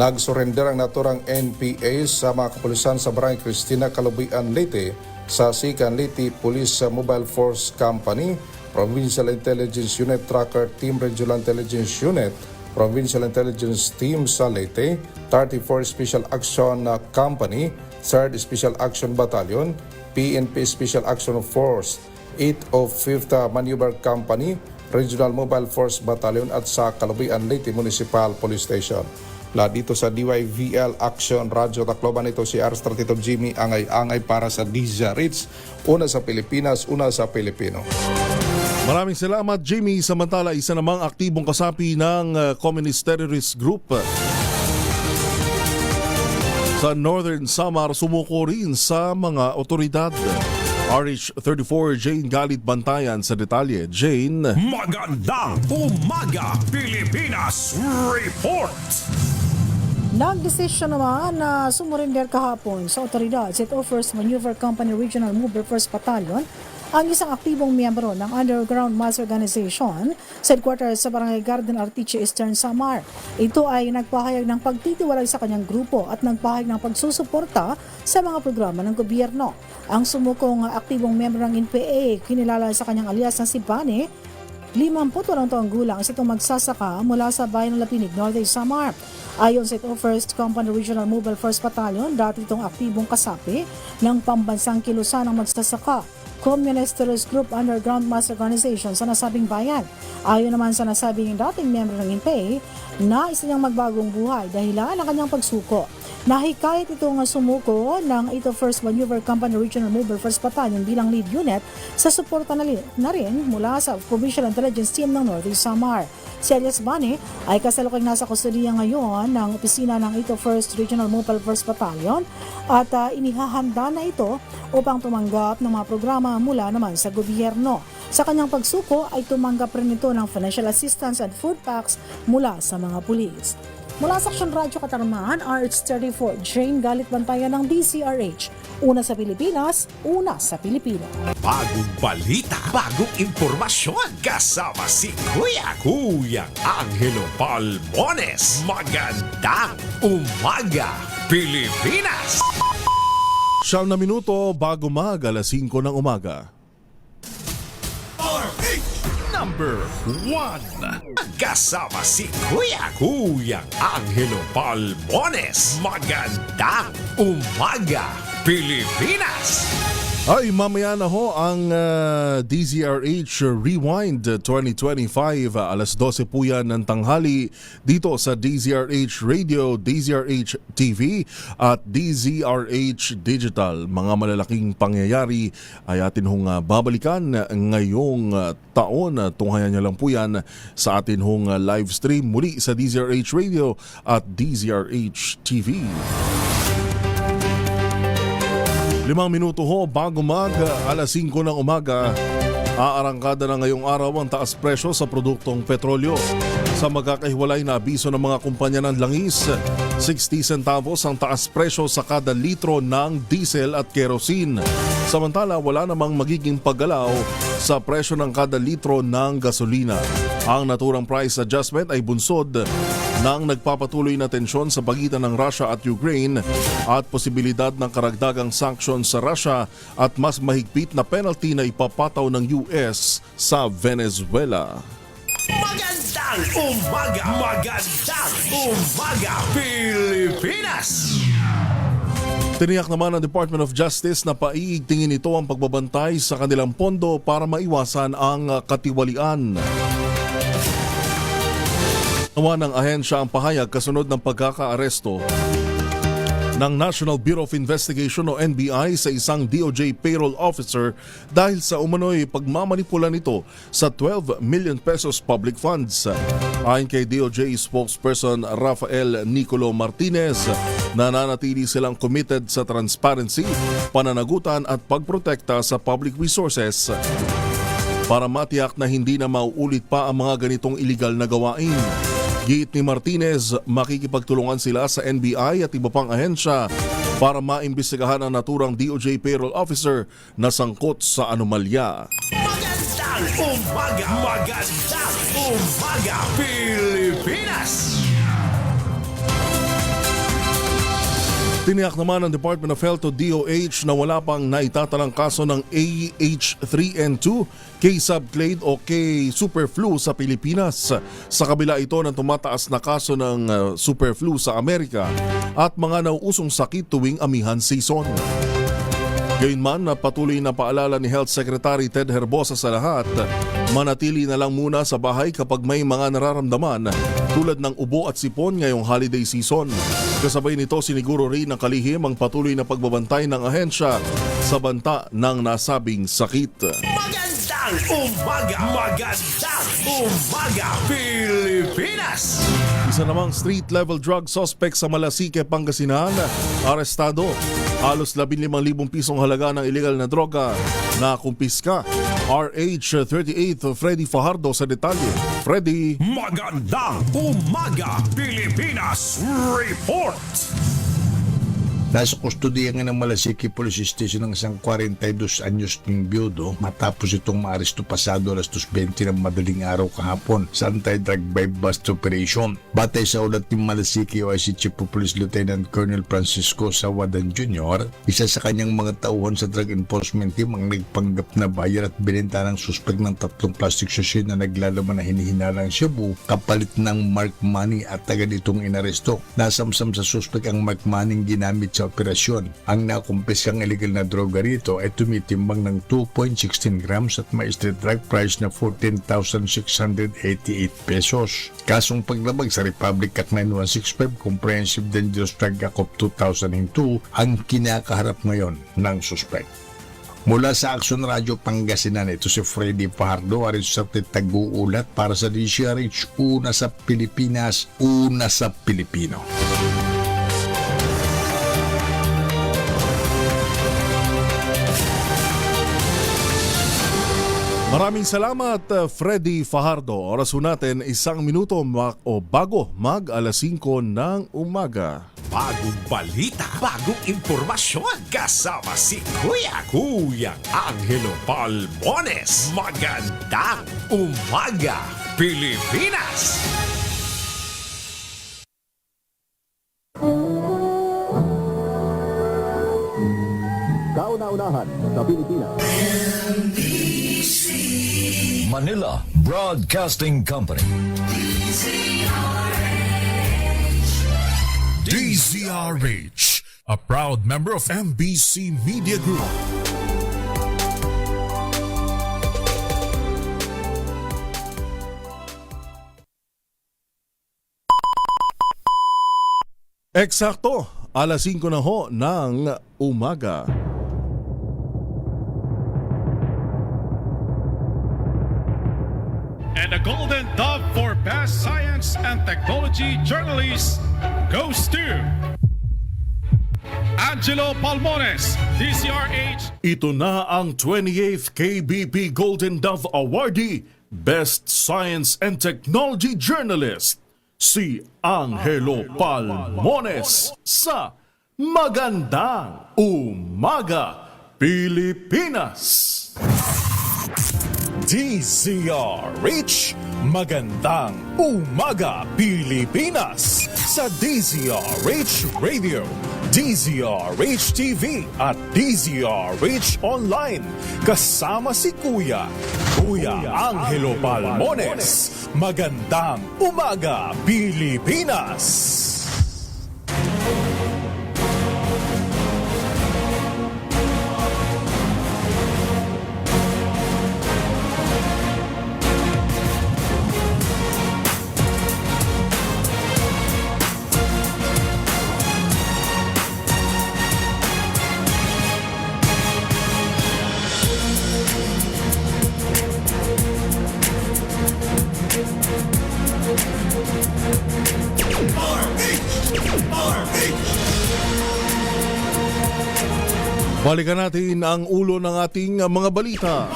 Nag-surrender ang naturang NPA sa mga kapulisan sa Barangay Cristina, Calubian, Leyte sa Sikan Leyte Police Mobile Force Company, Provincial Intelligence Unit Tracker Team, Regional Intelligence Unit, Provincial Intelligence Team sa Leyte, 34 Special Action Company, 3rd Special Action Battalion, PNP Special Action Force, 8th of 5th Maneuver Company, Regional Mobile Force Battalion at sa Calubian Leyte Municipal Police Station. Mula dito sa DYVL Action Radio Tacloban, ito si RH32 Jimmy Angay-Angay para sa DZRH. Una sa Pilipinas, una sa Pilipino. Maraming salamat, Jimmy. Samantala, isa namang aktibong kasapi ng Communist Terrorist Group sa Northern Samar sumuko rin sa mga otoridad. RH34 Jane Galit Bantayan sa detalye. Jane. Magandang umaga, Pilipinas! Report! Nagdesisyon naman na sumurinder kahapon sa otoridad sa 1st Maneuver Company Regional Mobile First Battalion ang isang aktibong miyembro ng Underground Mass Organization sa headquarters sa Barangay Garden Artiche, Eastern Samar. Ito ay nagpahayag ng pagtitiwalay sa kanyang grupo at nagpahayag ng pagsusuporta sa mga programa ng gobyerno. Ang sumukong aktibong miyembro ng NPA, kinilala sa kanyang alias na si Bane, 58 taong gulang, isa itong magsasaka mula sa bayan ng Lapinig, Northern Samar. Ayon sa ito, 1st Company Regional Mobile 1st Battalion, dati itong aktibong kasapi ng pambansang kilusan ng magsasaka, Communist Terrorist Group Underground Mass Organization sa nasabing bayan. Ayon naman sa nasabing dating miyembro ng INPE, nais niyang magbagong buhay dahilan ng kanyang pagsuko. Nahikayat itong sumuko ng 1st Maneuver Company Regional Mobile 1st Battalion bilang lead unit sa suporta na rin mula sa Provincial Intelligence Team ng Northeast Samar. Si Elias Bani ay kasalukuyang nasa kustudiya ngayon ng opisina ng 1st Regional Mobile 1st Battalion at inihahanda na ito upang tumanggap ng mga programa mula naman sa gobyerno. Sa kanyang pagsuko ay tumanggap rin ito ng financial assistance and food packs mula sa mga pulis. Mula sa Aksyon Radyo Katarman, RH34, Jane Galit Bantayan ng DZRH. Una sa Pilipinas, una sa Pilipino. Bagong balita, bagong impormasyon. Kasama si Kuyang Angelo Palmones. Magandang umaga, Pilipinas! 9 na minuto bago alas 5 ng umaga. Number 1. Kasama si Kuyang Angelo Palmones. Magandang umaga, Pilipinas! Ay, mamaya na ho ang DZRH Rewind 2025. Alas 12 po yan ng tanghali dito sa DZRH Radio, DZRH TV at DZRH Digital. Mga malalaking pangyayari ay atin hong babalikan ngayong taon. Tunghayan niyo lang po yan sa atin hong live stream muli sa DZRH Radio at DZRH TV. 5 minuto ho bago alas 5 ng umaga. Aarangkada na ngayong araw ang taas presyo sa produktong petrolyo. Sa magkakahiwalay na abiso ng mga kumpanya ng langis, 60 centavos ang taas presyo sa kada litro ng diesel at kerosene. Samantala, wala namang magiging paggalaw sa presyo ng kada litro ng gasolina. Ang naturang price adjustment ay bunsod ng nagpapatuloy na tensyon sa pagitan ng Russia at Ukraine at posibilidad ng karagdagang sanctions sa Russia at mas mahigpit na penalty na ipapataw ng US sa Venezuela. Magandang umaga, Pilipinas! Tiniyak naman ng Department of Justice na paiigtingin nito ang pagbabantay sa kanilang pondo para maiwasan ang katiwalian. Nawa ng ahensya ang pahayag kasunod ng pagkakaaresto ng National Bureau of Investigation o NBI sa isang DOJ payroll officer dahil sa umano'y pagmamanipula nito sa 12 million pesos public funds. Ayon kay DOJ spokesperson Rafael Nicolo Martinez, nananatili silang committed sa transparency, pananagutan at pagprotekta sa public resources para matiyak na hindi na mauulit pa ang mga ganitong iligal na gawain. Giit ni Martinez, makikipagtulungan sila sa NBI at iba pang ahensya para maimbestigahan ang naturang DOJ payroll officer na sangkot sa anomalya. Magandang umaga, Pilipinas! Tiniyak naman ng Department of Health o DOH na wala pang naitatalang kaso ng AH3N2, K-subclade o K-superflu sa Pilipinas. Sa kabila ito ng tumataas na kaso ng superflu sa Amerika at mga nauusong sakit tuwing amihan season. Gayunman, patuloy na paalala ni Health Secretary Ted Herbosa sa lahat, manatili na lang muna sa bahay kapag may mga nararamdaman tulad ng ubo at sipon ngayong holiday season. Kasabay nito, siniguro rin ng kalihim ang patuloy na pagbabantay ng ahensya sa banta ng nasabing sakit. Magandang umaga, Pilipinas! Isa namang street-level drug suspect sa Malasique, Pangasinan, arestado. Halos 15,000 pisong halaga ng illegal na droga na kumpiska. RH38 Freddy Fajardo sa detalye. Freddy. Magandang umaga, Pilipinas! Report! Nasa kustodiya nga ng Malasiki Police Station ng isang 42 anyos ng biyudo matapos itong maaresto pasado alas 2:20 ng madaling araw kahapon sa anti-drug bust operation. Batay sa ulat ni Malasiki OIC Chief of Police Lieutenant Colonel Francisco Sawadan Jr., isa sa kanyang mga tauhan sa drug enforcement team ang nagpanggap na buyer at binenta ng suspect ng 3 plastic sachet na naglalaman na hinihinalang shabu kapalit ng mark money at agad itong inaresto. Nasamsam sa suspect ang mark money ginamit sa operasyon. Ang nakumpiskang illegal na droga rito ay tumitimbang ng 2.16 grams at may street drug price na 14,688 pesos. Kasong paglabag sa Republic Act 9165 Comprehensive Dangerous Drug Act of 2002 ang kinakaharap ngayon ng suspect. Mula sa Action Radio Pangasinan, ito si Freddy Fajardo, arin sa tag-uulat para sa DCRH, una sa Pilipinas, una sa Pilipino. Maraming salamat, Freddy Fajardo. Oras po natin 1 minuto bago mag alas 5 ng umaga. Bagong balita, bagong impormasyon. Kasama si Kuyang Angelo Palmones. Magandang umaga, Pilipinas! Kauna-unahan sa Pilipinas. Manila Broadcasting Company. DZRH, a proud member of MBC Media Group. Eksakto, alas 5 na ho ng umaga. And the Golden Dove for Best Science and Technology Journalist goes to Angelo Palmones, DZRH. Ito na ang 28th KBP Golden Dove Awardee, Best Science and Technology Journalist, si Angelo Palmones sa Magandang Umaga, Pilipinas! DZRH, Magandang Umaga Pilipinas sa DZRH Radio, DZRH TV at DZRH Online. Kasama si Kuya Angelo Palmones. Magandang Umaga Pilipinas! Balikan natin ang ulo ng ating mga balita.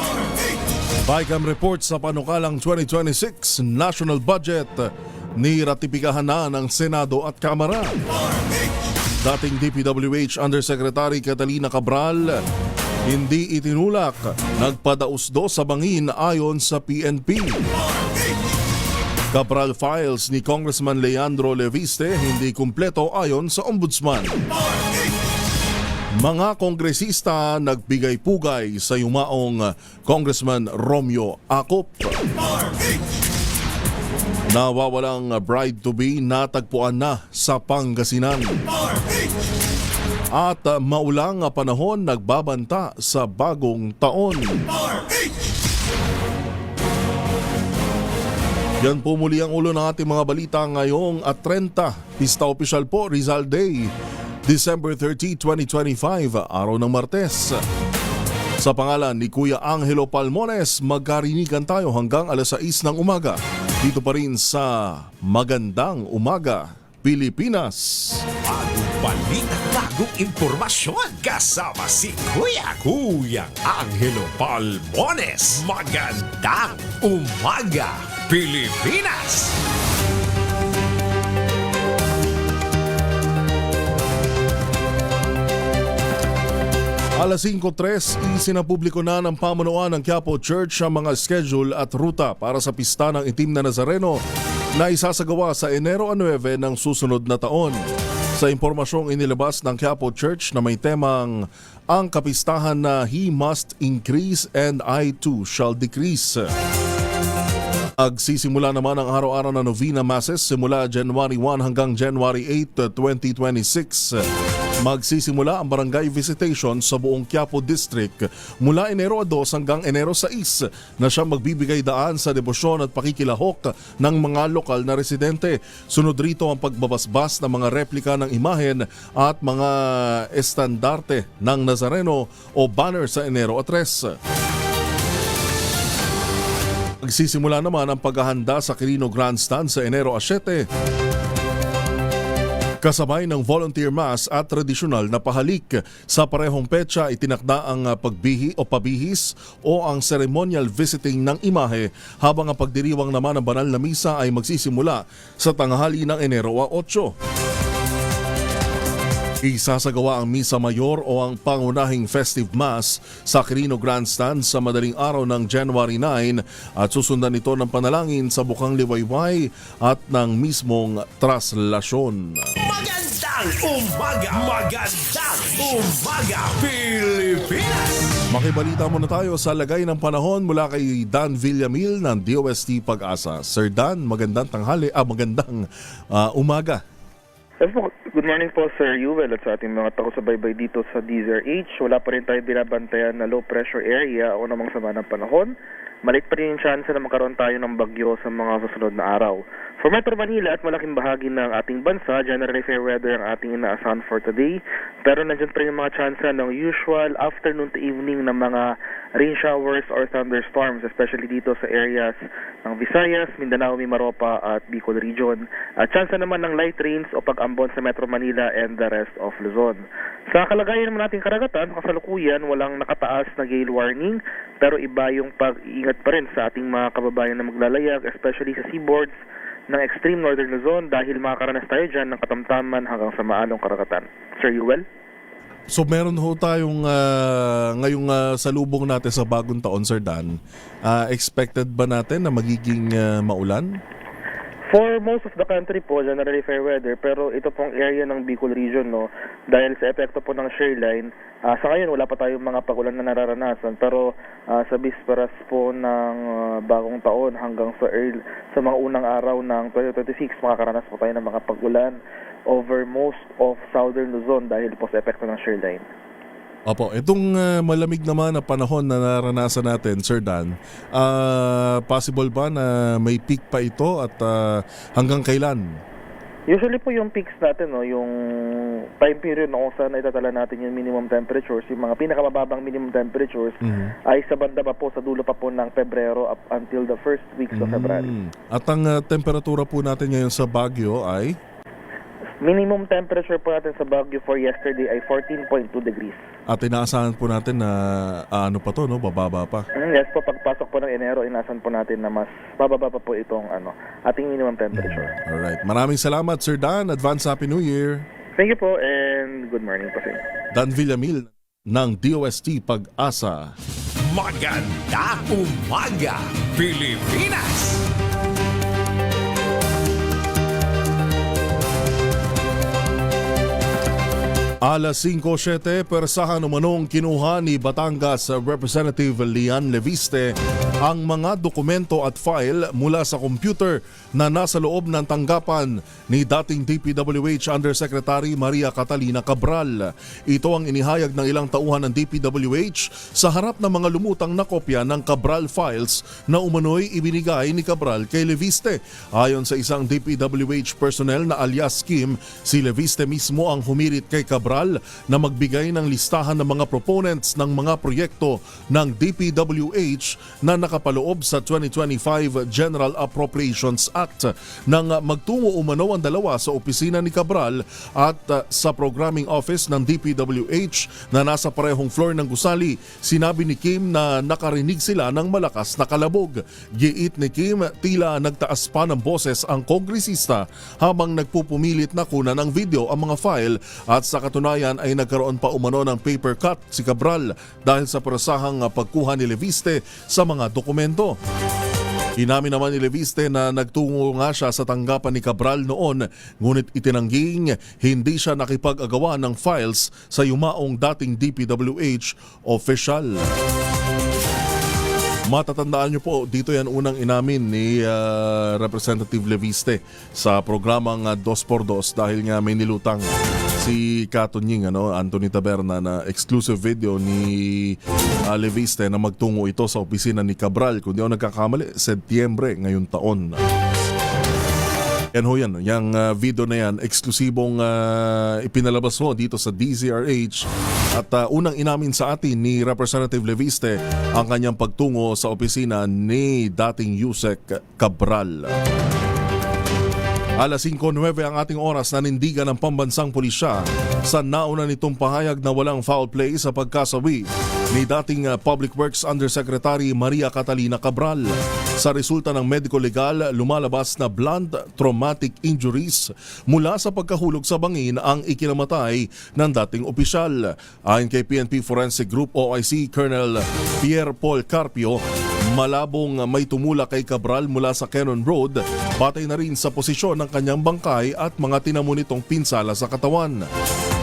BICAM report sa panukalang 2026 national budget ni ratipikahan na ng Senado at Kamara. Dating DPWH Undersecretary Catalina Cabral hindi itinulak, nagpadausdo sa bangin ayon sa PNP. Cabral files ni Congressman Leandro Leviste hindi kumpleto ayon sa Ombudsman. Mga kongresista nagbigay pugay sa yumaong Congressman Romeo Acop. Nawawalang bride-to-be natagpuan na sa Pangasinan. At maulang panahon nagbabanta sa bagong taon. Yan po muli ang ulo ng ating mga balita ngayong 30. Pista opisyal po, Rizal Day. December 30, 2025, araw ng Martes. Sa pangalan ni Kuya Angelo Palmones, magkarinigan tayo hanggang alas 6 ng umaga. Dito pa rin sa Magandang Umaga, Pilipinas. Bagong balita, bagong impormasyon. Kasama si Kuyang Angelo Palmones. Magandang Umaga, Pilipinas! Alas 5:03, isinapubliko na ng pamunuan ng Quiapo Church ang mga schedule at ruta para sa pista ng Itim na Nazareno na isasagawa sa Enero 9 ng susunod na taon. Sa impormasyong inilabas ng Quiapo Church na may temang ang kapistahan na He Must Increase and I Too Shall Decrease. Agsisimula naman ang araw-araw na Novena Masses simula January 1 hanggang January 8, 2026. Magsisimula ang barangay visitation sa buong Quiapo District mula Enero 2 hanggang Enero 6 na siya magbibigay daan sa debosyon at pakikilahok ng mga lokal na residente. Sunod rito ang pagbabasbas ng mga replika ng imahen at mga estandarte ng Nazareno o banner sa Enero 3. Magsisimula naman ang paghahanda sa Quirino Grandstand sa Enero 7. Kasabay ng volunteer mass at tradisyonal na pahalik. Sa parehong petsa itinakda ang pabihis o ang ceremonial visiting ng imahe habang ang pagdiriwang naman ng banal na misa ay magsisimula sa tanghali ng Enero 8. Isasagawa ang Misa Mayor o ang pangunahing festive mass sa Quirino Grandstand sa madaling araw ng January 9 at susundan ito ng panalangin sa Bukang Liwayway at ng mismong traslasyon. Magandang umaga, Pilipinas! Makibalita muna tayo sa lagay ng panahon mula kay Dan Villamil ng DOST Pag-asa. Sir Dan, magandang tanghali, magandang umaga. Yes po. Good morning po Sir Yuel at sa ating mga tago-subaybay dito sa DZRH. Wala pa rin tayo binabantayan na low pressure area o namang sama ng panahon. Maliit pa rin yung chance na magkaroon tayo ng bagyo sa mga susunod na araw. For Metro Manila at malaking bahagi ng ating bansa, generally fair weather ang ating inaasahan for today. Pero nandiyan pa rin yung mga chance ng usual afternoon to evening ng mga rain showers or thunderstorms, especially dito sa areas ng Visayas, Mindanao, Mimaropa at Bicol region. At chance naman ng light rains o pag-ambon sa Metro Manila and the rest of Luzon. Sa kalagayan naman nating karagatan, kasalukuyan walang nakataas na gale warning, pero iba yung pag-iingat pa rin sa ating mga kababayan na maglalayag, especially sa seaboards ng extreme northern Luzon dahil makakaranas tayo dyan ng katamtaman hanggang sa maalong karagatan. Sir Yuel? So meron ho tayong ngayong salubong natin sa bagong taon, Sir Dan. Expected ba natin na magiging maulan? For most of the country po, generally fair weather, pero ito pong area ng Bicol region, no, dahil sa epekto po ng shear line, sa ngayon wala pa tayong mga pag-ulan na nararanasan, pero sa bisperas po ng bagong taon hanggang sa mga unang araw ng 2026, makakaranas po tayo ng mga pag-ulan over most of southern Luzon dahil po sa epekto ng shear line. Opo, itong malamig naman na panahon na naranasan natin, Sir Dan, possible ba na may peak pa ito at hanggang kailan? Usually po yung peaks natin, no, yung time period na kung saan itatala natin yung minimum temperatures, yung mga pinakamababang minimum temperatures ay sa banda pa po, sa dulo pa po ng Pebrero up until the first weeks of February. At ang temperatura po natin ngayon sa Baguio ay? Minimum temperature po natin sa Baguio for yesterday ay 14.2 degrees. At inaasahan po natin na bababa pa. Yes po, pagpasok po ng Enero, inaasahan po natin na mas bababa pa po itong ating minimum temperature. Alright, maraming salamat Sir Dan. Advance Happy New Year. Thank you po and good morning po sa inyo. Dan Villamil ng DOST Pag-asa. Magandang umaga, Pilipinas! Alas 5:07, persahan umanong kinuha ni Batangas Representative Lian Leviste ang mga dokumento at file mula sa computer na nasa loob ng tanggapan ni dating DPWH Undersecretary Maria Catalina Cabral. Ito ang inihayag ng ilang tauhan ng DPWH sa harap ng mga lumutang na kopya ng Cabral files na umano'y ibinigay ni Cabral kay Leviste. Ayon sa isang DPWH personnel na alias Kim, si Leviste mismo ang humirit kay Cabral na magbigay ng listahan ng mga proponents ng mga proyekto ng DPWH na nakapaloob sa 2025 General Appropriations Act. Nang magtungo umano ang dalawa sa opisina ni Cabral at sa programming office ng DPWH na nasa parehong floor ng gusali, sinabi ni Kim na nakarinig sila ng malakas na kalabog. Giit ni Kim, tila nagtaas pa ng boses ang kongresista habang nagpupumilit na kuna ng video ang mga file at sa katunayan napatunayan ay nagkaroon pa umano ng paper cut si Cabral dahil sa parasahang pagkuha ni Leviste sa mga dokumento. Inamin naman ni Leviste na nagtungo nga siya sa tanggapan ni Cabral noon, ngunit itinangging hindi siya nakipag-agawa ng files sa yumaong dating DPWH official. Matatandaan niyo po, dito yan unang inamin ni Representative Leviste sa programang 2x2 dahil nga may nilutang si Katunying, Anthony Taberna, na exclusive video ni Leviste na magtungo ito sa opisina ni Cabral. Kung di ako nagkakamali, Setyembre ngayong taon. Yan ho yan, yung video na yan, eksklusibong ipinalabas ho dito sa DZRH at unang inamin sa atin ni Representative Leviste ang kanyang pagtungo sa opisina ni dating Yusek Cabral. Alas 5:09 ang ating oras, nanindigan ng pambansang pulisya sa nauna nitong pahayag na walang foul play sa pagkasawi ni dating Public Works Undersecretary Maria Catalina Cabral. Sa resulta ng medical legal, lumalabas na blunt traumatic injuries mula sa pagkahulog sa bangin ang ikinamatay ng dating opisyal. Ayon kay PNP Forensic Group OIC Colonel Pierre Paul Carpio, malabong may tumula kay Cabral mula sa Cannon Road, batay na rin sa posisyon ng kanyang bangkay at mga tinamo nitong pinsala sa katawan.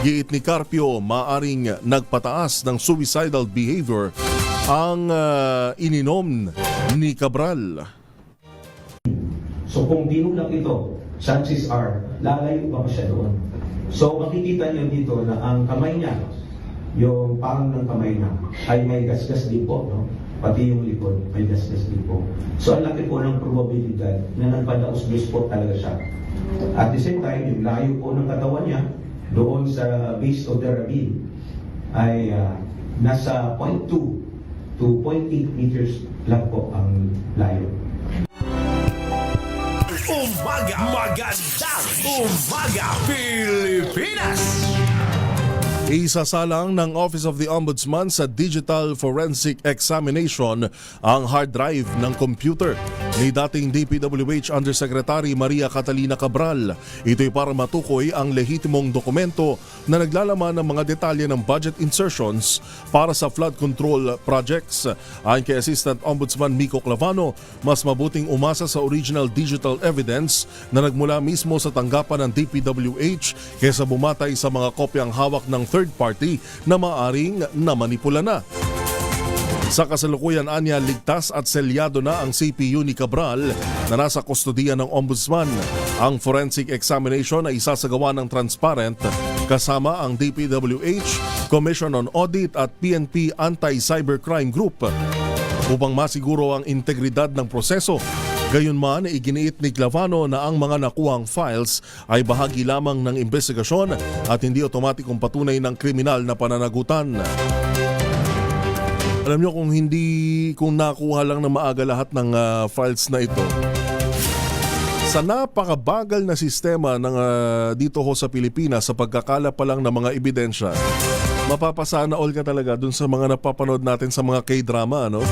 Giit ni Carpio, maaring nagpataas ng suicidal behavior ang ininom ni Cabral. So kung binulak ito, chances are lalayo pa siya doon. So makikita niyo dito na ang kamay niya, yung parang ng kamay niya, ay may gasgas din po, no? Pati yung likod, may gasgas din po. So ang laki po ng probabilidad na nagpadaos-dos po talaga siya. At the same time, yung layo po ng katawan niya, doon sa base of the ravine, ay nasa 0.2 to 0.8 meters lang po ang layo. Umaga, magandang umaga, Pilipinas! Isasalang ng Office of the Ombudsman sa Digital Forensic Examination ang hard drive ng computer ni dating DPWH Undersecretary Maria Catalina Cabral. Ito'y para matukoy ang lehitimong dokumento na naglalaman ng mga detalye ng budget insertions para sa flood control projects. Ayon kay Assistant Ombudsman Miko Clavano, mas mabuting umasa sa original digital evidence na nagmula mismo sa tanggapan ng DPWH kaysa bumatay sa mga kopyang hawak ng third party na maaring namanipula na. Sa kasalukuyan anya, ligtas at selyado na ang CPU ni Cabral na nasa kustodiya ng Ombudsman. Ang forensic examination ay isasagawa ng transparent kasama ang DPWH, Commission on Audit at PNP Anti-Cybercrime Group upang masiguro ang integridad ng proseso. Gayunman, iginiit ni Clavano na ang mga nakuhang files ay bahagi lamang ng investigasyon at hindi otomatikong patunay ng kriminal na pananagutan. Alam nyo, kung nakuha lang na maaga lahat ng files na ito, sa napakabagal na sistema ng dito ho sa Pilipinas sa pagkakala pa lang ng mga ebidensya, mapapasana all ka talaga dun sa mga napapanood natin sa mga K-drama, no?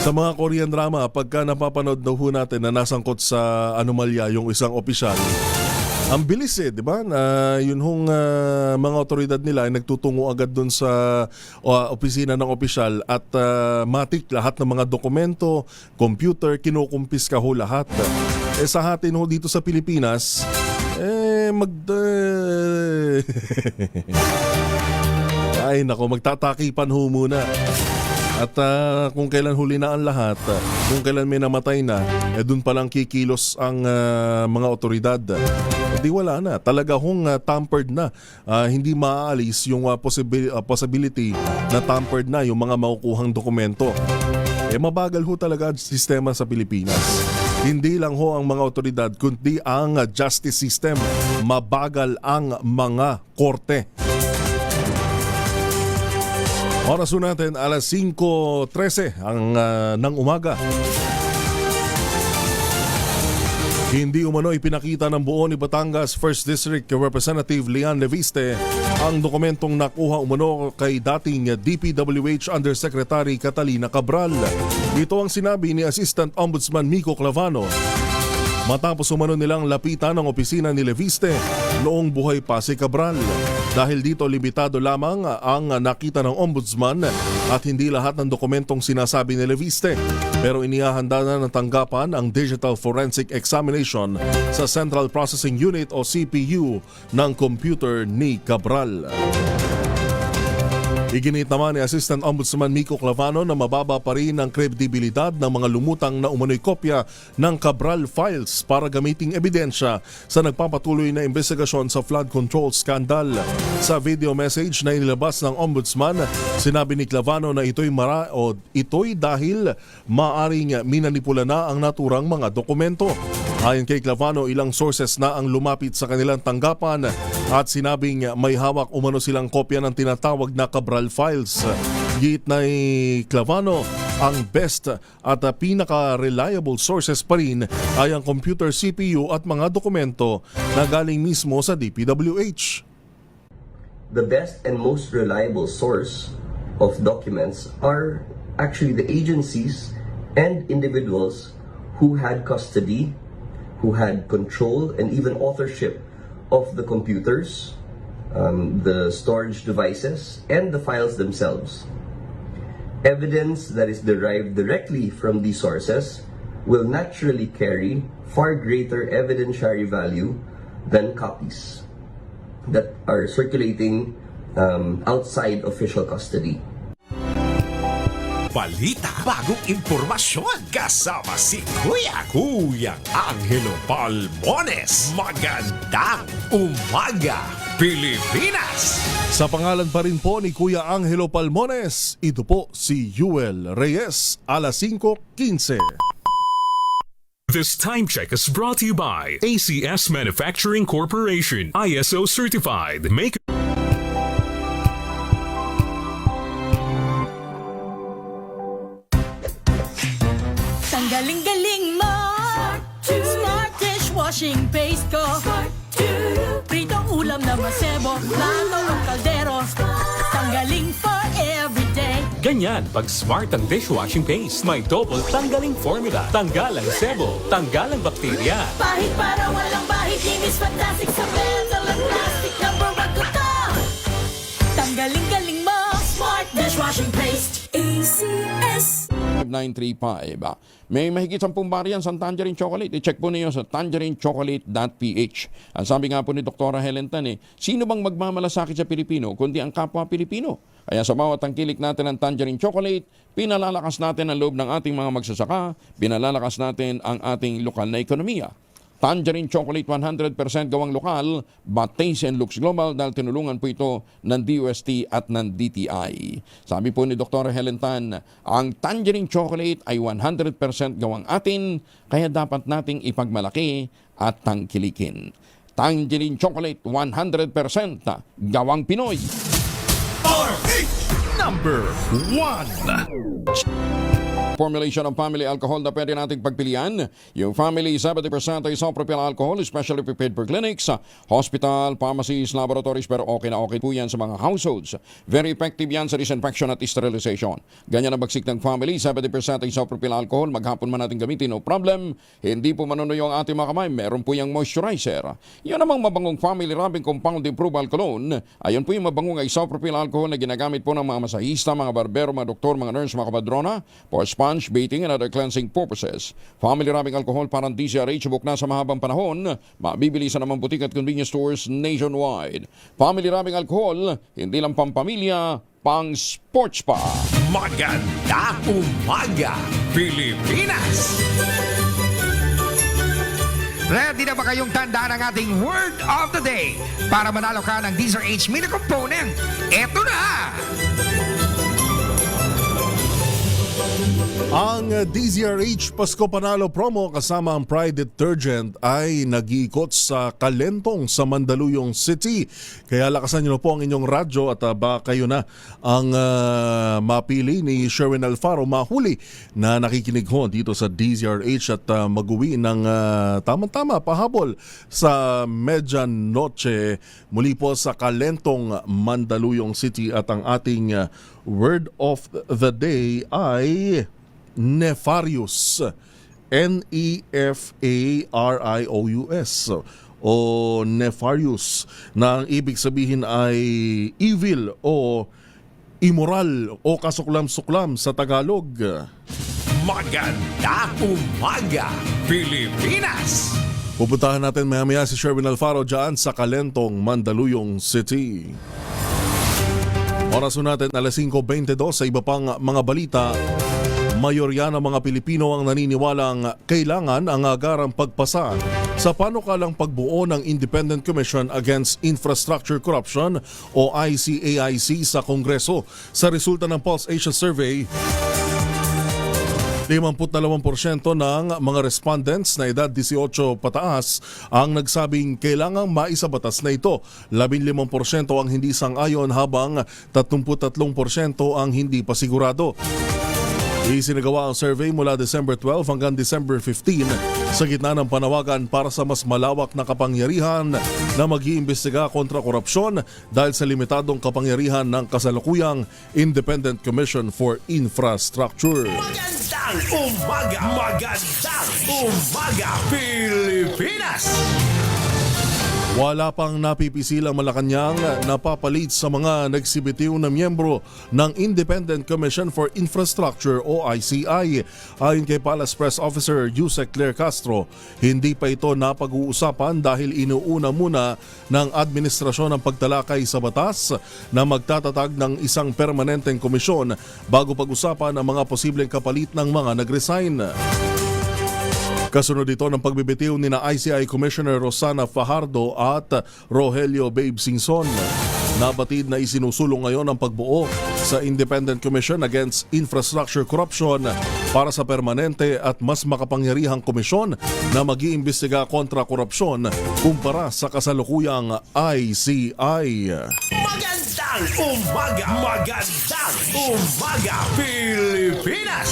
Sa mga Korean drama, pagka napapanood daw ho natin na nasangkot sa anomalya yung isang opisyal, ang bilis di ba? Yun hong mga otoridad nila ay nagtutungo agad dun sa opisina ng opisyal at matik lahat ng mga dokumento, computer, kinukumpiska ho lahat. Sa atin ho dito sa Pilipinas, ay nako, magtatakipan ho muna. At kung kailan huli na ang lahat, kung kailan may namatay na, dun palang kikilos ang mga otoridad. Di wala na. Talaga hong tampered na. Hindi maaalis yung possibility na tampered na yung mga makukuhang dokumento. Mabagal ho talaga ang sistema sa Pilipinas. Hindi lang ho ang mga otoridad, kundi ang justice system. Mabagal ang mga korte. Oras natin, alas 5:13 ng umaga. Hindi umano ipinakita ng buo ni Batangas 1st District Representative Leon Leviste ang dokumentong nakuha umano kay dating DPWH Undersecretary Catalina Cabral. Ito ang sinabi ni Assistant Ombudsman Miko Clavano. matapos umano nilang lapitan ang opisina ni Leviste noong buhay pa si Cabral. Dahil dito limitado lamang ang nakita ng ombudsman at hindi lahat ng dokumentong sinasabi ni Leviste. Pero inihahanda na ng tanggapan ang Digital Forensic Examination sa Central Processing Unit o CPU ng computer ni Cabral. Iginit naman ni Assistant Ombudsman Miko Clavano na mababa pa rin ang kredibilidad ng mga lumutang na umano'y kopya ng Cabral files para gamiting ebidensya sa nagpapatuloy na investigasyon sa flood control scandal. Sa video message na inilabas ng Ombudsman, sinabi ni Clavano na ito'y dahil maaring minanipula na ang naturang mga dokumento. Ayon kay Clavano, ilang sources na ang lumapit sa kanilang tanggapan at sinabing may hawak umano silang kopya ng tinatawag na Cabral files. Git na Clavano, ang best at pinaka-reliable sources pa rin ay ang computer CPU at mga dokumento na galing mismo sa DPWH. The best and most reliable source of documents are actually the agencies and individuals who had custody, who had control and even authorship of the computers, the storage devices, and the files themselves. Evidence that is derived directly from these sources will naturally carry far greater evidentiary value than copies that are circulating outside official custody. Balita, bagong impormasyon, kasama si Kuya Angelo Palmones. Magandang umaga, Pilipinas! Sa pangalan pa rin po ni Kuya Angelo Palmones, ito po si Yuel Reyes, alas 5:15. This time check is brought to you by ACS Manufacturing Corporation, ISO certified. Galing-galing mo, Smart dishwashing paste ko, pritong ulam na masebo, plato ng kaldero, tanggaling for everyday. Ganyan, pag Smart ang dishwashing paste, may double tanggaling formula. Tanggal ang sebo, tanggal ang bakterya. Pahit para walang bahid, linis fantastic sa metal at plastic, number 1 ko to. Tanggaling-galing mo, Smart dishwashing paste. ACS 5935. May mahigit 10 variants ang Tangerine Chocolate. I-check po niyo sa tangerinechocolate.ph. Ang sabi nga po ni Dr. Helen Tan, sino bang magmamalasakit sa Pilipino kundi ang kapwa Pilipino? Kaya sa bawat tangkilik natin ng Tangerine Chocolate, pinalalakas natin ang loob ng ating mga magsasaka, pinalalakas natin ang ating lokal na ekonomiya. Tangerine Chocolate 100% gawang lokal, but taste and looks global dahil tinulungan po ito ng DOST at ng DTI. Sabi po ni Dr. Helen Tan, ang Tangerine Chocolate ay 100% gawang atin, kaya dapat nating ipagmalaki at tangkilikin. Tangerine Chocolate 100% gawang Pinoy. Number 1. Formulation of family alcohol na pwede nating pagpilian. Yung family 70% ay isopropyl alcohol, especially prepared for clinics, hospital, pharmacies, laboratories, pero okay na okay po yan sa mga households. Very effective yan sa disinfection at sterilization. Ganyan ang bagsik ng family, 70% ay isopropyl alcohol, maghapon man natin gamitin, no problem. Hindi po manunuyo ang ating mga kamay, meron po yung moisturizer. Yan namang mabangong family rubbing compound improved alcohol. Ayon po yung mabangong isopropyl alcohol na ginagamit po ng mga masahista, mga barbero, mga doktor, mga nurse, mga kabadrona, for sponge, bathing, and other cleansing purposes. Family rubbing alcohol parang DCRH, book na sa mahabang panahon. Mabibili sa namang butik at convenience stores nationwide. Family rubbing alcohol, hindi lang pampamilya, pang sports pa. Magandang umaga, Pilipinas! Ready na ba kayong tandaan ang ating word of the day para manalo ka ng DZRH mini component? Eto na! Ang DZRH Pasko Panalo promo kasama ang Pride Detergent ay nag-iikot sa Kalentong sa Mandaluyong City. Kaya lakasan niyo po ang inyong radyo at baka kayo na ang mapili ni Sherwin Alfaro mahuli na nakikinig ho dito sa DZRH at mag-uwi ng tama-tama pahabol sa medianoche muli po sa Kalentong, Mandaluyong City. At ang ating word of the day ay nefarious. Nefarious o nefarious na ang ibig sabihin ay evil o immoral o kasuklam-suklam sa Tagalog. Magandang umaga, Pilipinas! Pupuntahan natin maya-maya si Sherwin Alfaro dyan sa Kalentong, Mandaluyong City. Oras natin 5:22 sa iba pang mga balita. Mayorya ng mga Pilipino ang naniniwalang kailangan ang agarang pagpasa sa panukalang pagbuo ng Independent Commission Against Infrastructure Corruption o ICAIC sa Kongreso. Sa resulta ng Pulse Asia Survey, 52% ng mga respondents na edad 18 pataas ang nagsabing kailangang maisabatas na ito. 15% ang hindi sang-ayon habang 33% ang hindi pa sigurado. Isinagawa ang survey mula December 12 hanggang December 15 sa gitna ng panawagan para sa mas malawak na kapangyarihan na mag-iimbestiga kontra korupsyon dahil sa limitadong kapangyarihan ng kasalukuyang Independent Commission for Infrastructure. Magandang umaga, Pilipinas! Wala pang napipisilang Malacanang napapalit sa mga nagsibitiw na miyembro ng Independent Commission for Infrastructure o ICI. Ayon kay Palace Press Officer Yusek Claire Castro, hindi pa ito napag-uusapan dahil inuuna muna ng administrasyon ang pagtalakay sa batas na magtatatag ng isang permanenteng komisyon bago pag-usapan ang mga posibleng kapalit ng mga nag-resign. Kasunod ito ng pagbibitiw ni na ICI Commissioner Rosana Fajardo at Rogelio Babe Singson. Nabatid na isinusulong ngayon ang pagbuo sa Independent Commission Against Infrastructure Corruption para sa permanente at mas makapangyarihang komisyon na mag-iimbestiga kontra korupsyon kumpara sa kasalukuyang ICI. Magandang umaga, Pilipinas!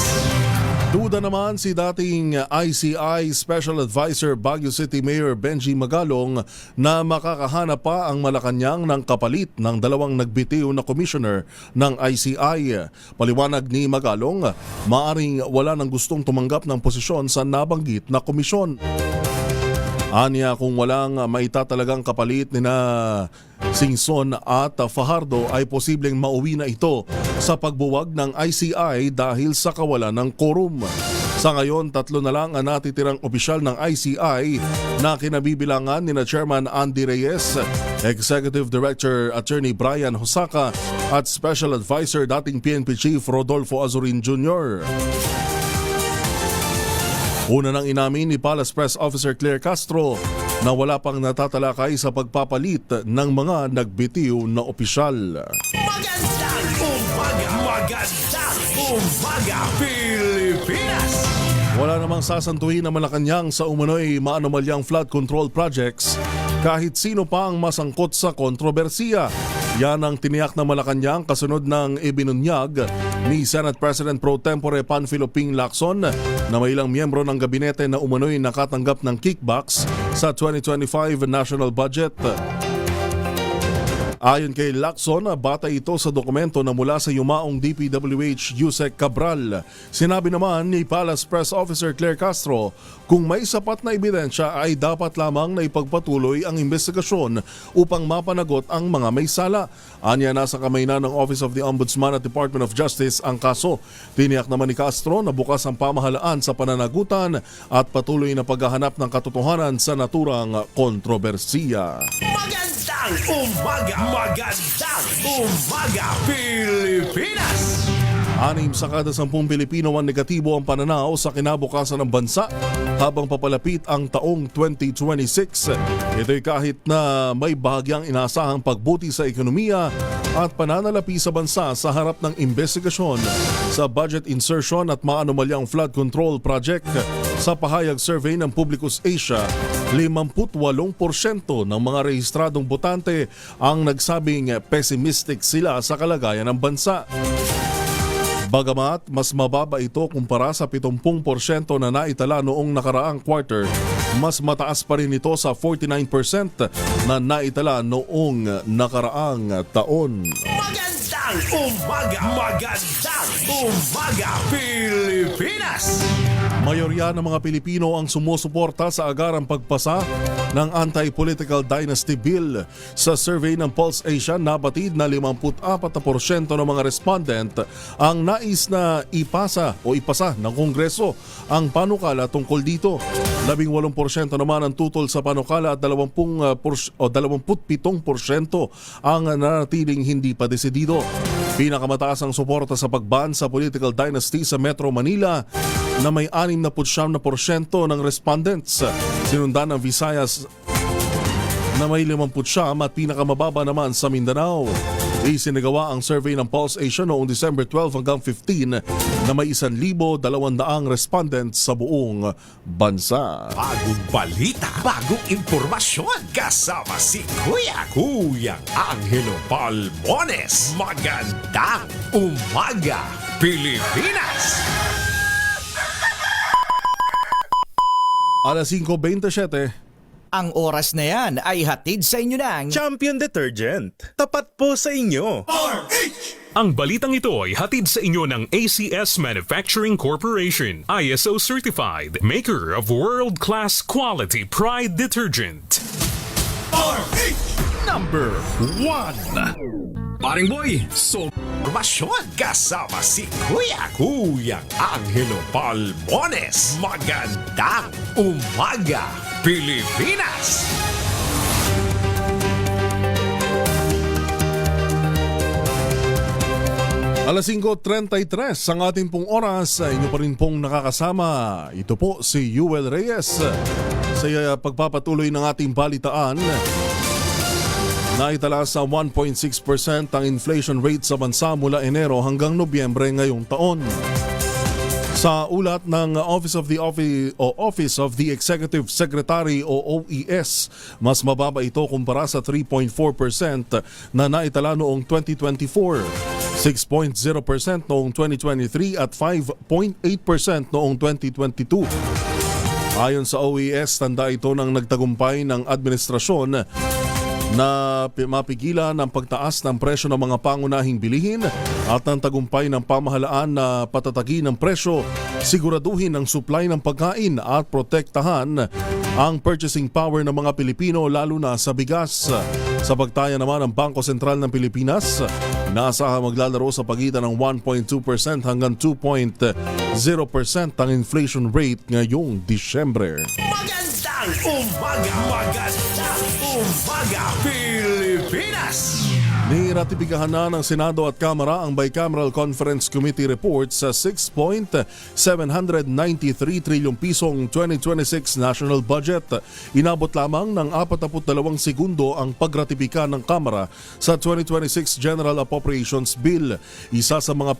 Duda naman si dating ICI Special Advisor Baguio City Mayor Benji Magalong na makakahanap pa ang Malacanang ng kapalit ng dalawang nagbitiw na commissioner ng ICI. Paliwanag ni Magalong, maaring wala nang gustong tumanggap ng posisyon sa nabanggit na komisyon. Anya kung walang maitatalagang kapalit ni na Singson at Fajardo ay posibleng mauwi na ito sa pagbuwag ng ICI dahil sa kawalan ng quorum. Sa ngayon, 3 na lang ang natitirang opisyal ng ICI na kinabibilangan ni na Chairman Andy Reyes, Executive Director Attorney Brian Hosaka at Special Advisor dating PNP Chief Rodolfo Azurin Jr. Una nang inamin ni Palace Press Officer Claire Castro na wala pang natatalakay sa pagpapalit ng mga nagbitiw na opisyal. Magandang umaga, Pilipinas! Wala namang sasantuhin na Malacanang sa umano'y maanomalyang flood control projects kahit sino pa ang masangkot sa kontrobersiya. Yan ang tiniyak na Malacanang kasunod ng ibinunyag ni Senate President Pro Tempore Panfilo Ping Lacson na may ilang miyembro ng gabinete na umano'y nakatanggap ng kickbacks sa 2025 national budget. Ayon kay Lacson, batay ito sa dokumento na mula sa yumaong DPWH Yusek Cabral. Sinabi naman ni Palace Press Officer Claire Castro, kung may sapat na ebidensya ay dapat lamang na ipagpatuloy ang investigasyon upang mapanagot ang mga may sala. Anya, nasa kamay na ng Office of the Ombudsman at Department of Justice ang kaso. Tiniyak naman ni Castro na bukas ang pamahalaan sa pananagutan at patuloy na paghahanap ng katotohanan sa naturang kontrobersiya. Magandang umaga, Pilipinas! 6 sa kada 10 Pilipino ang negatibo ang pananaw sa kinabukasan ng bansa habang papalapit ang taong 2026. Ito'y kahit na may bahagyang inasahang pagbuti sa ekonomiya at pananalapi sa bansa sa harap ng investigasyon sa budget insertion at maanomalyang flood control project. Sa pahayag survey ng Publicus Asia, 58% ng mga rehistradong botante ang nagsabing pessimistic sila sa kalagayan ng bansa. Bagamat mas mababa ito kumpara sa 70% na naitala noong nakaraang quarter, mas mataas pa rin ito sa 49% na naitala noong nakaraang taon. Magandang umaga, Pilipinas! Mayorya ng mga Pilipino ang sumusuporta sa agarang pagpasa ng Anti-Political Dynasty Bill. Sa survey ng Pulse Asia, nabatid na 54% ng mga respondent ang nais na ipasa ng Kongreso ang panukala tungkol dito. 18% naman ang tutol sa panukala at 27% ang nanatiling hindi pa desidido. Pinakamataas ang suporta sa pagban sa political dynasty sa Metro Manila na may 69% ng respondents. Sinundan ng Visayas na may 50% at pinakamababa naman sa Mindanao. Isinagawa ang survey ng Pulse Asia noong December 12 hanggang 15 na may 1,200 respondents sa buong bansa. Bagong balita, bagong impormasyon. Kasama si Kuyang Angelo Palmones. Magandang umaga, Pilipinas! Alas 5:27. Ang oras na yan ay hatid sa inyo ng Champion Detergent. Tapat po sa inyo. Ang balitang ito ay hatid sa inyo ng ACS Manufacturing Corporation, ISO certified, maker of world-class quality Pride detergent. Number 1. Paring Boy, impormasyon. Kasama si Kuyang Angelo Palmones. Magandang umaga, Pilipinas! Alas 5:33 ang ating pong oras. Inyo pa rin pong nakakasama. Ito po si Yuel Reyes sa pagpapatuloy ng ating balitaan. Naitala sa 1.6% ang inflation rate sa bansa mula Enero hanggang Nobyembre ngayong taon. Sa ulat ng Office of the Executive Secretary o OES, mas mababa ito kumpara sa 3.4% na naitala noong 2024, 6.0% noong 2023 at 5.8% noong 2022. Ayon sa OES, tanda ito ng nagtagumpay ng administrasyon na mapigilan ang pagtaas ng presyo ng mga pangunahing bilihin at ng tagumpay ng pamahalaan na patatagin ang presyo, siguraduhin ang supply ng pagkain at protektahan ang purchasing power ng mga Pilipino lalo na sa bigas. Sa pagtaya naman ng Bangko Sentral ng Pilipinas, inaasahang maglalaro sa pagitan ng 1.2% hanggang 2.0% ang inflation rate ngayong Disyembre. Magandang umaga, Pilipinas! Niratibikahan na ng Senado at Kamara ang Bicameral Conference Committee report sa 6.793 trilyong pisong 2026 national budget. Inabot lamang ng 42 segundo ang pagratibika ng Kamara sa 2026 General Appropriations Bill, isa sa mga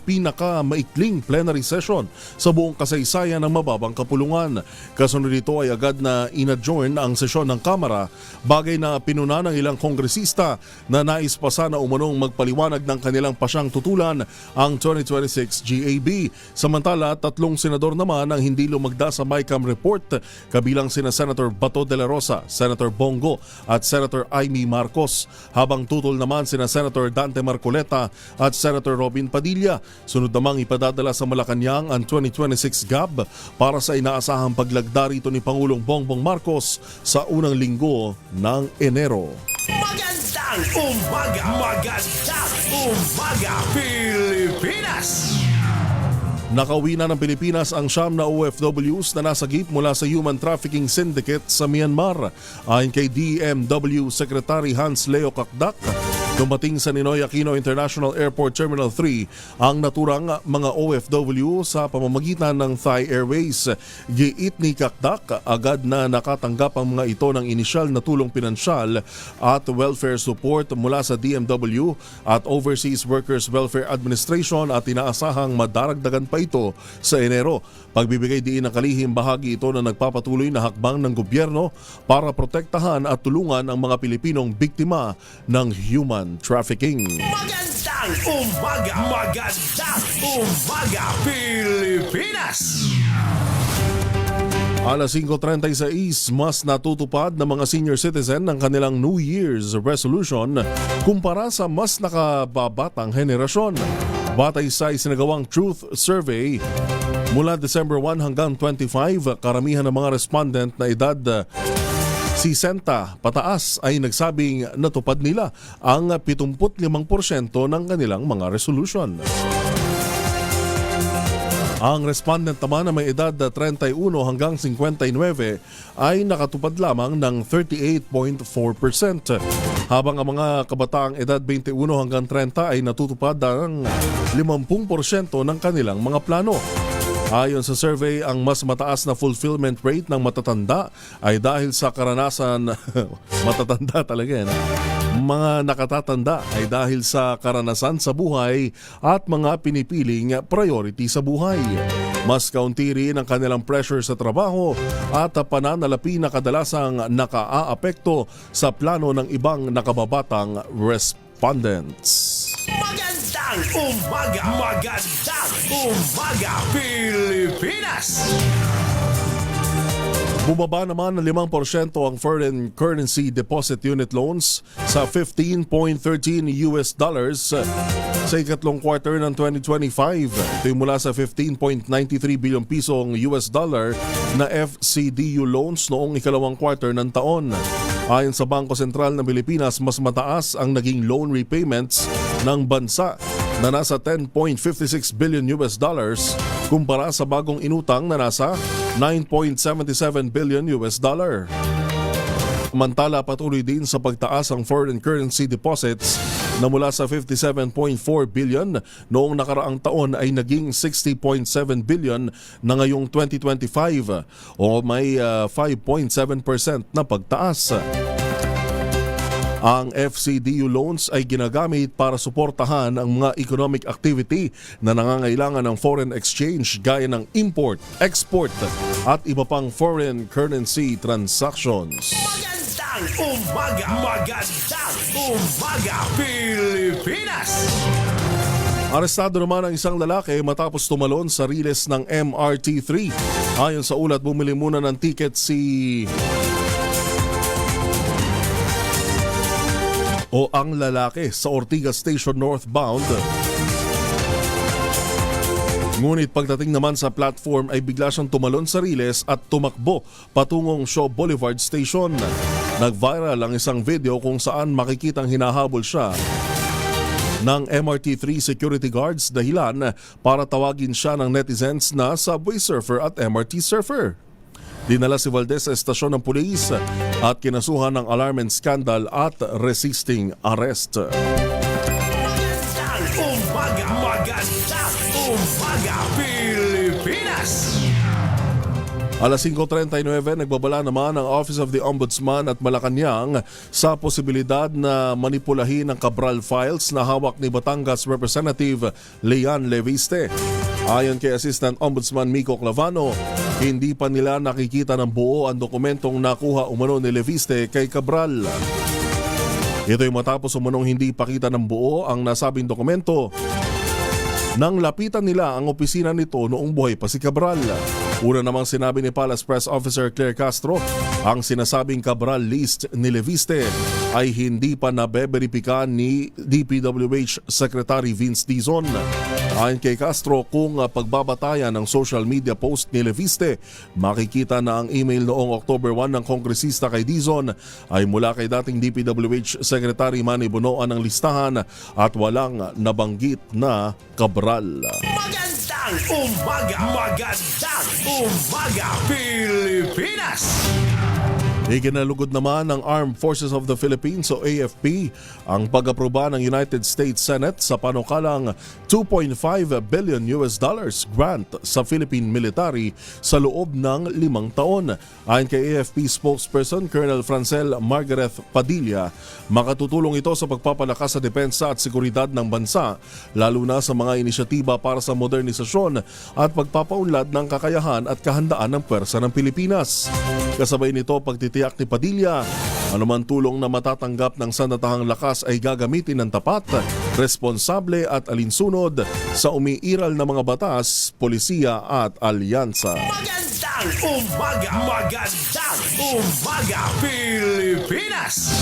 pinakamaikling plenary session sa buong kasaysayan ng mababang kapulungan. Kasunod nito ay agad na inadjourn ang sesyon ng Kamara, bagay na pinuna ng ilang kongresista na nais pa sana umanong magpaliwanag ng kanilang pasyang tutulan ang 2026 GAB. Samantala, 3 senador naman ang hindi lumagda sa BICAM report, kabilang sina Senator Bato de la Rosa, Senator Bongo at Senator Amy Marcos, habang tutol naman sina Senator Dante Marcoleta at Senator Robin Padilla. Sunod namang ipadadala sa Malacanang ang 2026 GAB para sa inaasahang paglagda rito ni Pangulong Bongbong Marcos sa unang linggo ng Enero. Magandang umaga, Pilipinas! Nakauwi na ng Pilipinas ang 9 na OFWs na nasagip mula sa human trafficking syndicate sa Myanmar. Ayon kay DMW Secretary Hans Leo Kakdak, dumating sa Ninoy Aquino International Airport Terminal 3 ang naturang mga OFW sa pamamagitan ng Thai Airways. Giit ni Kakdak, agad na nakatanggap ang mga ito ng inisyal na tulong pinansyal at welfare support mula sa DMW at Overseas Workers Welfare Administration at inaasahang madaragdagan pa ito sa Enero. Pagbibigay diin ng kalihim bahagi ito na nagpapatuloy na hakbang ng gobyerno para protektahan at tulungan ang mga Pilipinong biktima ng human trafficking. Magandang umaga, Pilipinas! Alas 5:36, mas natutupad ng mga senior citizen ng kanilang New Year's resolution kumpara sa mas nakababatang henerasyon. Batay sa isinagawang Truth Survey, Mula December 1 hanggang 25, karamihan ng mga respondent na edad 60 pataas ay nagsabing natupad nila ang 75% ng kanilang mga resolution. Ang respondent naman na may edad 31 hanggang 59 ay nakatupad lamang ng 38.4%, habang ang mga kabataang edad 21 hanggang 30 ay natutupad ng 50% ng kanilang mga plano. Ayon sa survey, ang mas mataas na fulfillment rate ng matatanda ay dahil sa karanasan matatanda talaga yan. Mga nakatatanda ay dahil sa karanasan sa buhay at mga pinipiling priority sa buhay. Mas kaunti rin ang kanilang pressure sa trabaho at pananalapi na kadalasang nakaaapekto sa plano ng ibang nakababatang respondents. Magandang umaga, Pilipinas! Bumaba naman ng 5% ang foreign currency deposit unit loans sa $15.13 sa ikatlong quarter ng 2025. Ito mula sa 15.93 bilyong pisong US dollar na FCDU loans noong ikalawang quarter ng taon. Ayon sa Bangko Sentral ng Pilipinas, mas mataas ang naging loan repayments ng bansa na nasa 10.56 billion US dollars kumpara sa bagong inutang na nasa 9.77 billion US dollar. Samantala, patuloy din sa pagtaas ang foreign currency deposits na mula sa 57.4 billion noong nakaraang taon ay naging 60.7 billion na ngayong 2025 o may 5.7% na pagtaas. Ang FCDU loans ay ginagamit para suportahan ang mga economic activity na nangangailangan ng foreign exchange gaya ng import, export at iba pang foreign currency transactions. Magandang umaga, Pilipinas! Arestado naman ang isang lalaki matapos tumalon sa riles ng MRT3. Ayon sa ulat, bumili muna ng ticket ang lalaki sa Ortigas Station northbound. Ngunit pagdating naman sa platform ay bigla siyang tumalon sa riles at tumakbo patungong Shaw Boulevard Station. Nag-viral ang isang video kung saan makikitang hinahabol siya ng MRT3 security guards, dahilan para tawagin siya ng netizens na subway surfer at MRT surfer. Dinala si Valdez sa estasyon ng pulis at kinasuhan ng alarm and scandal at resisting arrest. Umaga, Pilipinas! Alas 5:39, nagbabala naman ang Office of the Ombudsman at Malacanang sa posibilidad na manipulahin ang Cabral files na hawak ni Batangas Representative Leon Leviste. Ayon kay Assistant Ombudsman Miko Clavano, hindi pa nila nakikita ng buo ang dokumentong nakuha umano ni Leviste kay Cabral. Ito'y matapos umanong hindi pakita ng buo ang nasabing dokumento nang lapitan nila ang opisina nito noong buhay pa si Cabral. Una namang sinabi ni Palace Press Officer Claire Castro, ang sinasabing Cabral list ni Leviste ay hindi pa nabeberipika ni DPWH Secretary Vince Dizon. Ayon kay Castro, kung pagbabatayan ng social media post ni Leviste, makikita na ang email noong October 1 ng kongresista kay Dizon ay mula kay dating DPWH Secretary Manny Bonoan ng listahan at walang nabanggit na Cabral. Magandang umaga, Pilipinas! Iginalugod naman ng Armed Forces of the Philippines o AFP ang pag-aproba ng United States Senate sa panukalang $2.5 billion grant sa Philippine military sa loob ng 5 taon. Ayon kay AFP spokesperson Colonel Francel Margaret Padilla, makatutulong ito sa pagpapalakas sa depensa at seguridad ng bansa, lalo na sa mga inisyatiba para sa modernisasyon at pagpapaunlad ng kakayahan at kahandaan ng pwersa ng Pilipinas. Kasabay nito, pagtitiyak ni Padilla, anuman tulong na matatanggap ng sandatahang lakas ay gagamitin ng tapat, responsable at alinsunod sa umiiral na mga batas, polisiya at alyansa. Magandang umaga, Pilipinas!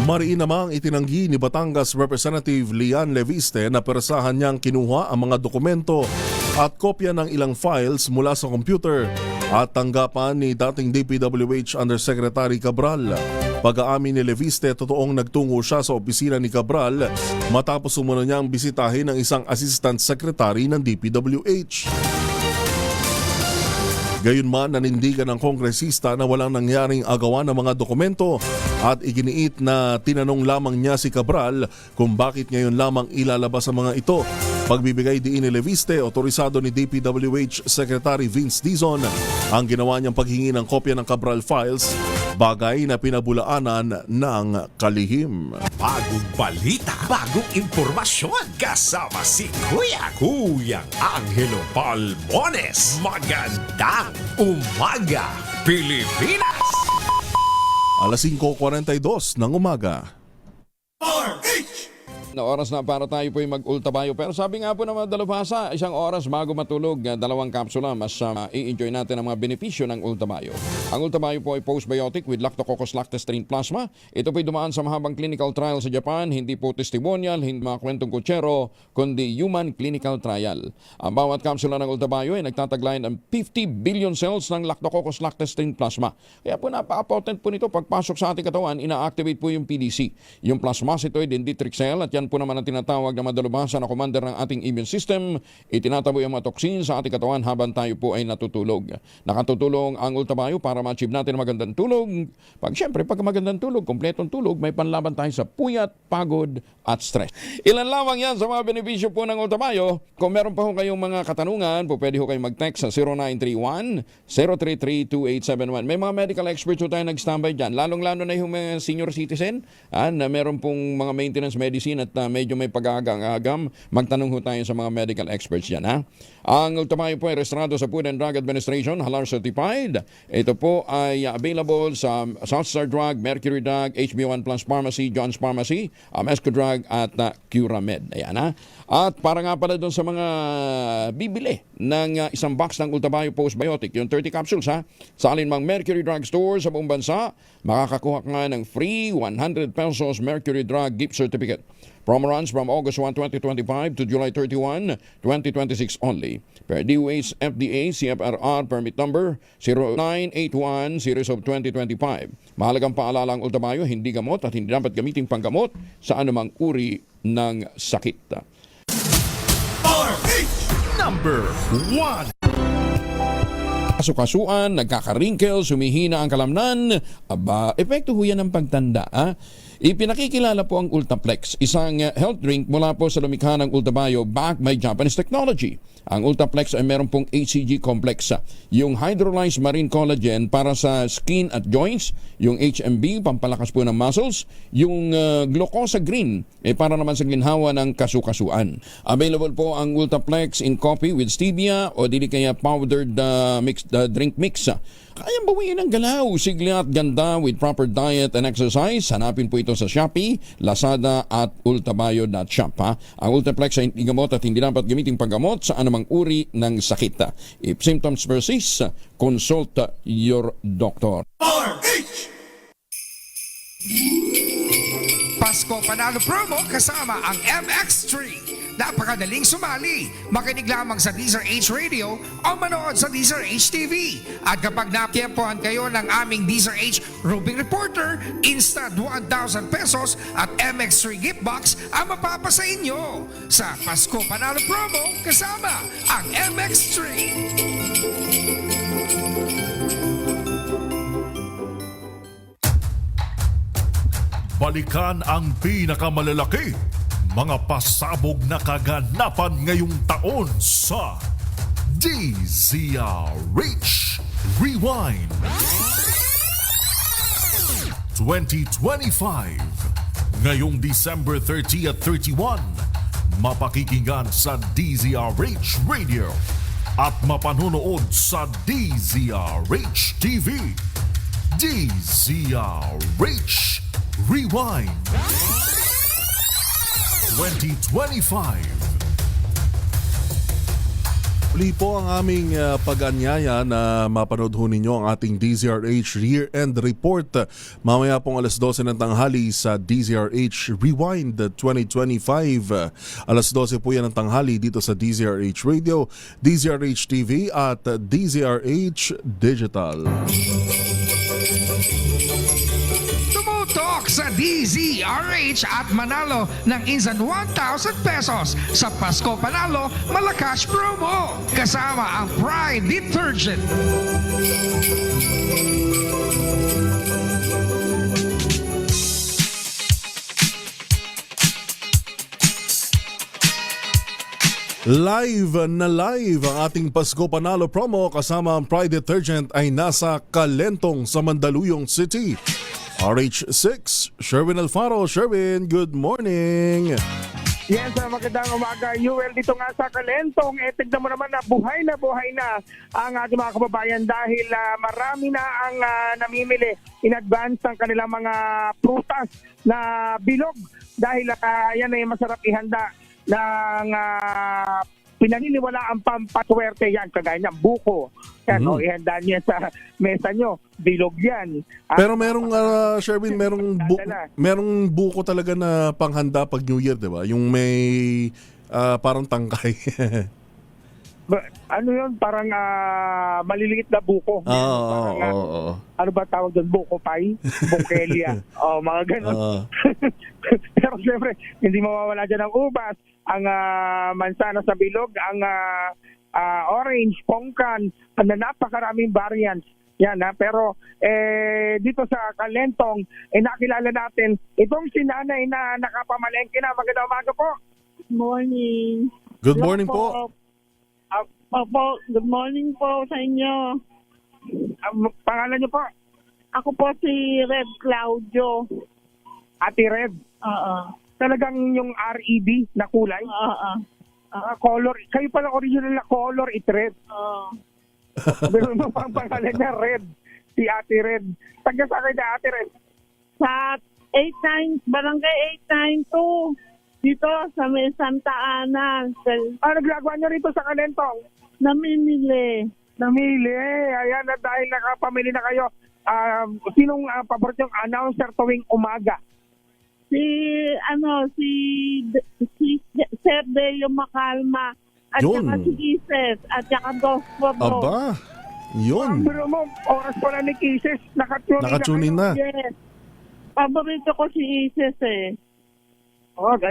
Mariin namang itinanggi ni Batangas Representative Leon Leviste na persahan niyang kinuha ang mga dokumento at kopya ng ilang files mula sa computer at tanggapan ni dating DPWH Undersecretary Cabral. Pag-aamin ni Leviste, totoong nagtungo siya sa opisina ni Cabral matapos umano niyang bisitahin ng isang assistant secretary ng DPWH. Gayunman, nanindigan ng kongresista na walang nangyaring agawan ng mga dokumento at iginiit na tinanong lamang niya si Cabral kung bakit ngayon lamang ilalabas ang mga ito. Pagbibigay diin ni Leviste, otorisado ni DPWH Secretary Vince Dizon ang ginawa niyang paghingi ng kopya ng Cabral files, bagay na pinabulaanan ng kalihim. Bagong balita, bagong impormasyon. Kasama si Kuyang Angelo Palmones. Magandang umaga, Pilipinas! Alas 5:42 ng umaga. Na oras na para tayo po mag-ultabayo. Pero sabi nga po ng mga dalubhasa, isang oras bago matulog, 2 kapsula, mas i-enjoy natin ang mga benepisyo ng ultabayo. Ang ultabayo po ay postbiotic with Lactococcus lactestrin plasma. Ito po ay dumaan sa mahabang clinical trial sa Japan, hindi po testimonial, hindi mga kwentong kutsero, kundi human clinical trial. Ang bawat kapsula ng ultabayo ay nagtataglay ng 50 billion cells ng Lactococcus lactestrin plasma. Kaya po napaka-potent po nito. Pagpasok sa ating katawan, ina-activate po yung PDC, yung plasmacytoid dendritic cell, at yan po naman ang tinatawag na madalubhasa na commander ng ating immune system. Itinataboy ang mga toxin sa ating katawan habang tayo po ay natutulog. Nakatutulong ang ultabayo para ma-achieve natin ang magandang tulog. Siyempre, pag magandang tulog, kompletong tulog, may panlaban tayo sa puyat, pagod, at stress. Ilan lamang yan sa mga benepisyo po ng ultabayo. Kung meron pa ho kayong mga katanungan, po pwede ho kayong mag-text sa 0931-033-2871. May mga medical experts ho tayo nag-standby dyan. Lalong-lalo na yung mga senior citizen na meron pong mga maintenance medicine at medyo may pag-agam, magtanong ho tayo sa mga medical experts yan. Ha? Ang ultabayo po ay registrado sa Food and Drug Administration, halal certified. Ito po ay available sa Southstar Drug, Mercury Drug, HB1 Plus Pharmacy, John's Pharmacy, Mesco Drug at Curamed. Ayan, ha? At para nga pala doon sa mga bibili ng isang box ng ultabayo postbiotic, yung 30 capsules, ha? Sa alinmang Mercury Drug Store sa buong bansa, makakakuha ka ng free 100 pesos Mercury Drug gift certificate. Promo runs from August 1, 2025 to July 31, 2026 only. Per DOH FDA CFRR permit number 0981 series of 2025. Mahalagang paalala ang ultabayo, hindi gamot at hindi dapat gamitin panggamot sa anumang uri ng sakit. Number 1. Kasukasuan, nagkaka-wrinkles, humihina ang kalamnan, epekto ho yan ng pagtanda. Ipinakikilala po ang Ultaplex, isang health drink mula po sa lumikha ng ultabayo backed by Japanese technology. Ang Ultaplex ay meron pong HCG complex, yung hydrolyzed marine collagen para sa skin at joints, yung HMB, pampalakas po ng muscles, yung glucosa green, para naman sa ginhawa ng kasukasuan. Available po ang Ultaplex in coffee with stevia o dili kaya powdered drink mix. Kayang bawiin ang galaw, sigla at ganda with proper diet and exercise. Hanapin po ito sa Shopee, Lazada at ultabayo.shop. Ang Ultaplex ay hindi gamot at hindi dapat gamitin panggamot sa anumang uri ng sakit. If symptoms persist, consult your doctor. Pasko Panalo Promo kasama ang MX3. Napakadaling sumali. Makinig lamang sa Deezer H Radio o manood sa Deezer H TV. At kapag nakiempohan kayo ng aming Deezer H Roving Reporter, instant 1,000 pesos at MX3 gift box ang mapapasa inyo. Sa Pasko Panalo Promo kasama ang MX3. Balikan ang pinakamalalaki, mga pasabog na kaganapan ngayong taon sa DZRH Rewind 2025. Ngayong December 30 at 31, mapakikinggan sa DZRH Radio at mapanonood sa DZRH TV. DZRH Rewind 2025. Muli po ang aming pag-anyaya na mapanood ho ninyo ang ating DZRH Year-End Report mamaya pong alas 12 ng tanghali sa DZRH Rewind 2025. Alas 12 po yan ng tanghali dito sa DZRH Radio, DZRH TV at DZRH Digital. Tumutok sa DZRH at manalo ng instant 1,000 pesos sa Pasko Panalo Malakas Promo kasama ang Pride Detergent. Live na live ang ating Pasko Panalo promo kasama ang Pride Detergent ay nasa Kalentong sa Mandaluyong City. RH6, Sherwin Alfaro. Sherwin, good morning. Yes, magandang umaga. Yuel, dito nga sa Kalentong, tignan mo naman na buhay na ang ating mga kababayan dahil marami na ang namimili in advance ng kanilang mga prutas na bilog dahil yan ay masarap ihanda ng pinaniniwala ang pampaswerte yan, kagaya niya, buko. Yan, ihanda niya sa mesa nyo. Bilog yan. Pero merong, Sherwin, merong buko talaga na panghanda pag New Year, di ba? Yung may parang tangkay. Ano yun? Parang maliliit na buko. Ano ba tawag doon? Buko pie? Bukelia. Mga ganon. Pero siyempre, hindi mawawala dyan ang ubas, ang mansanas sa bilog, ang orange, pongkan, na napakaraming variants. Yan pero dito sa Kalentong, nakilala natin itong si nanay na nakapamalengke na. Magandang umaga po. Morning. Good morning po. Opo, good morning po sa inyo. Pangalan niyo po? Ako po si Red Claudio. Ate Red? Oo. Talagang yung RED na kulay? Oo. Color. Kayo pala original na color, it red. Oo. Pero mo pang pangalan niya Red. Si Ate Red. Taga sa kayo na Ate Red? Sa Barangay 892. Dito sa may Santa Ana. Naglagawa niyo rito sa Kalentong? Namimili. Ayan, at dahil nakapamili na kayo, sinong paborito yung announcer tuwing umaga? Si Sir Deo Macalma at saka si Ises at saka Dos Porto. Aba, yun. Pero mo, oras pala ni Ises, nakatunin na. Yes. Paborito ko si Ises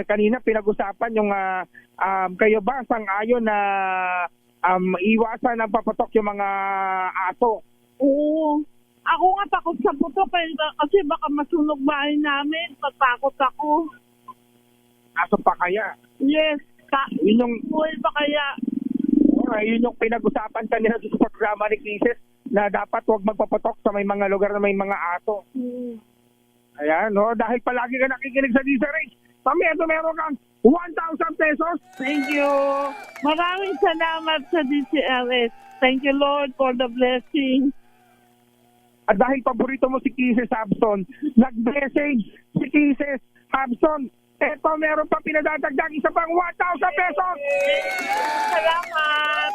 kanina pinag-usapan yung kayo ba sang-ayon na iwasan ang papatok yung mga aso? Oo. Ako nga takot sa putok kasi baka masunog bahay namin. Tatakot ako. Aso pa kaya? Yes. Yun yung buhay pa kaya? Yun yung pinag-usapan kanina sa programa ni Crisis na dapat huwag magpapatok sa may mga lugar na may mga aso. Ayan, dahil palagi ka nakikinig sa DZRH. Meron kang 1,000 pesos. Thank you. Maraming salamat sa DZRH. Thank you, Lord, for the blessing. At dahil paborito mo si Kisses Habson, nag-message si Kisses Habson. Eto, meron pa pinadadagdag isa pang 1,000 pesos. Salamat.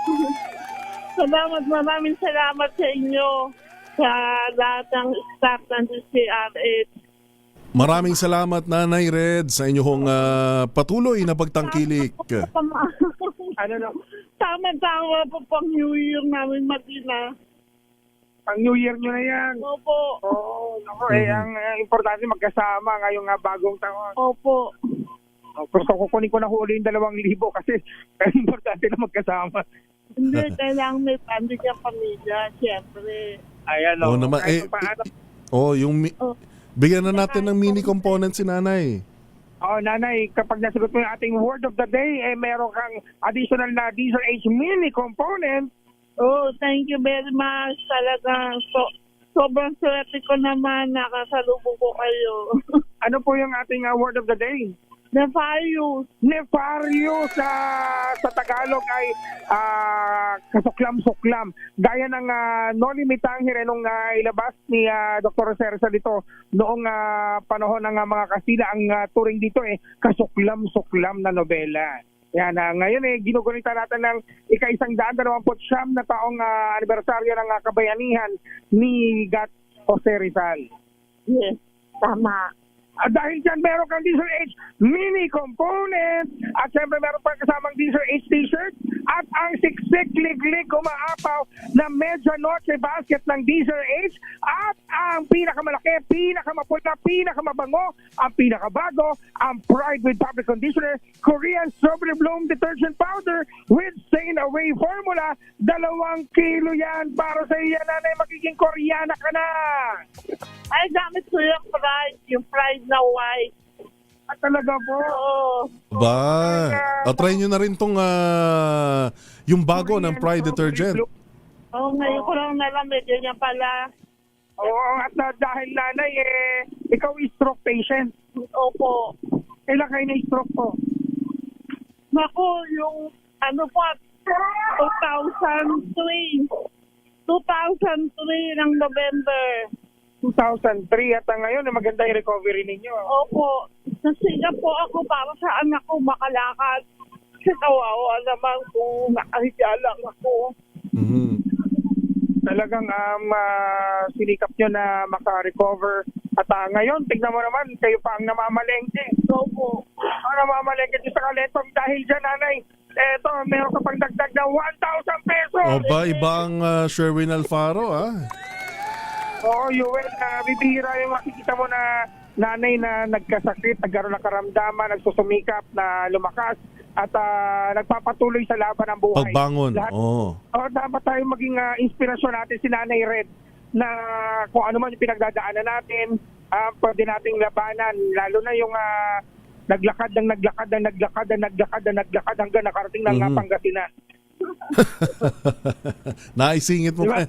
Maraming salamat sa inyo sa lahat ng staff ng DZRH. Maraming salamat, Nanay Red, sa inyong patuloy na pagtangkilik. Tama-tama po pang New Year namin, Martina. Pang New Year nyo na yan. Opo. Ang importante magkasama ngayong bagong taon. Opo. Gusto ko kunin ko na huli yung 2,000 kasi importante na magkasama. Hindi, kailangan may pamilya, siyempre. Ayan, naman. Bigyan na natin ng mini component si Nanay. Nanay, kapag nasagot mo yung ating word of the day, meron kang additional na DZRH mini component. Oh, thank you very much. Talagang sobrang swerte ko naman, nakasalubong ko kayo. Ano po yung ating word of the day? Nefarious. Nefarious sa Tagalog ay kasuklam-suklam. Gaya ng No Limitangere nung ilabas ni Dr. Cerza dito noong panahon ng mga Kastila, ang turing dito kasuklam-suklam na nobela. Yan, ngayon ginugunita natin ng ika-129 na taong anibersaryo ng kabayanihan ni Gat Jose Rizal. Yes, tama. Dahil dyan, meron kang Diesel H mini component at siyempre meron pa kasamang Diesel H t-shirt at ang siksik liglig umaapaw na Medianoche basket ng Diesel H at ang pinakamalaki, pinakamapula, pinakamabango, ang pinakabago, ang Pride with Fabric Conditioner, Korean Strawberry Bloom Detergent Powder with Stain Away Formula. 2 kilo yan para sa iyo, nanay, magiging Koreana ka na. Ay, gamit ko yung Pride na white. At talaga po. Ba, try nyo na rin tong yung bago ng Pride detergent. Ngayon ko lang nalamit. Yun yan pala. At dahil nanay, ikaw stroke patient. Opo. Kailan kayo na-stroke po? Naku, yung 2003. 2003 ng November. 2003 at ngayon maganda yung recovery ninyo. Opo. Nasiga po ako para sa anak ko makalakad. Kasi kawawa naman kung nakahiga lang ako. Mm-hmm. Talagang sinikap nyo na maka-recover. At ngayon, tignan mo naman, kayo pa ang namamalengke. Opo. Ang namamalengke dito sa Kalentong dahil dyan, nanay. Eto, meron ka pang dagdag na 1,000 pesos. Ibang Sherwin Alfaro, Oo, Yuel, bibihira yung makikita mo na nanay na nagkasakit, nagkaroon ng karamdaman, nagsusumikap na lumakas at nagpapatuloy sa laban ng buhay. Pagbangon, dapat tayo maging inspirasyon natin si Nanay Red na kung ano man yung pinagdadaanan natin, pwede nating labanan, lalo na yung naglakad hanggang nakarating ng Pangasinan. Naisingit mo pa.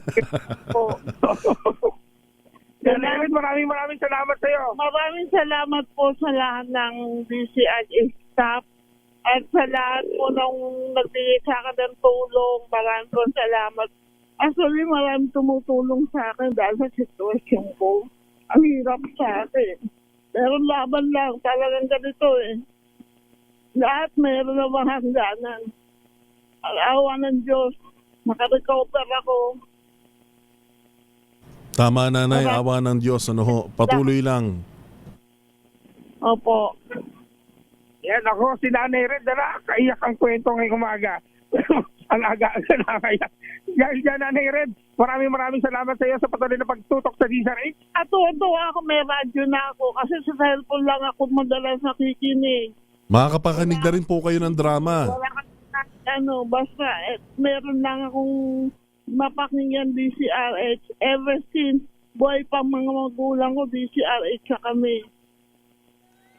Maraming salamat sa iyo. Maraming salamat po sa lahat ng DCI staff at sa lahat po nung nagbigay sa akin ng tulong. Maraming po salamat. Actually, maraming tumutulong sa akin dahil sa sitwasyon ko. Ang hirap sa akin. Pero laban lang. Talagang ganito Lahat mayroon na mga hangganan. Ang awa ng Diyos. Makarecover ako. Tama, nanay, awa ng Diyos. Patuloy lang. Opo. Yan ako, si Nanay Red, kaiyak ang kwento ngayong umaga. Ang aga-aga na kaya. Dahil dyan, Nanay Red, maraming salamat sa iyo sa patuloy na pagtutok sa DZRH. At tuwa ako, may radyo na ako kasi sa cellphone lang ako madalas nakikinig. Makakapakinig na rin po kayo ng drama. Wala ka basta meron lang akong mapakinggan DCRH ever since buhay pa mga magulang ko, DCRH sa kami.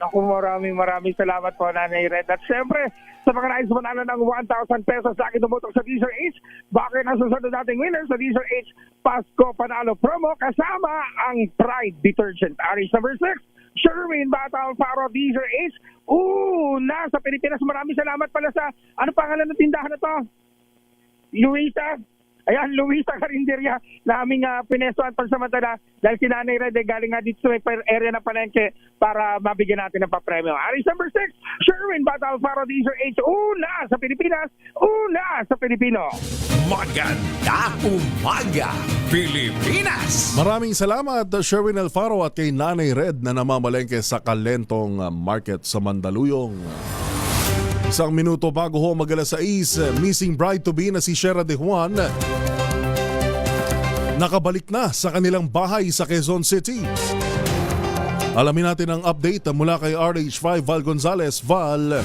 Ako, maraming salamat po, Nanay Red. At syempre, sa mga nais manalo ng 1,000 pesos sa akin tumutok sa DZRH, bakit ang susunod nating winner sa DZRH Pasko Panalo Promo kasama ang Pride Detergent. Aris number 6, Sherwin Batang Faro DZRH. Nasa Pilipinas. Maraming salamat pala sa, ano pangalan ng tindahan na to? Luisa. Ayan, Luisa Carinderia na aming pinestuan pansamantala dahil si Nanay Red galing nga dito sa area ng palengke para mabigyan natin ng papremyo. Aris number 6, Sherwin Batang Faro DZRH. Una sa Pilipinas, una sa Pilipino. Magandang umaga, Pilipinas! Maraming salamat, Sherwin Alfaro at kay Nanay Red na namamalengke sa Kalentong Market sa Mandaluyong. Isang minuto bago ho mag-alas 6, missing bride-to-be na si Shera De Juan nakabalik na sa kanilang bahay sa Quezon City. Alamin natin ang update mula kay RH5 Val Gonzalez. Val.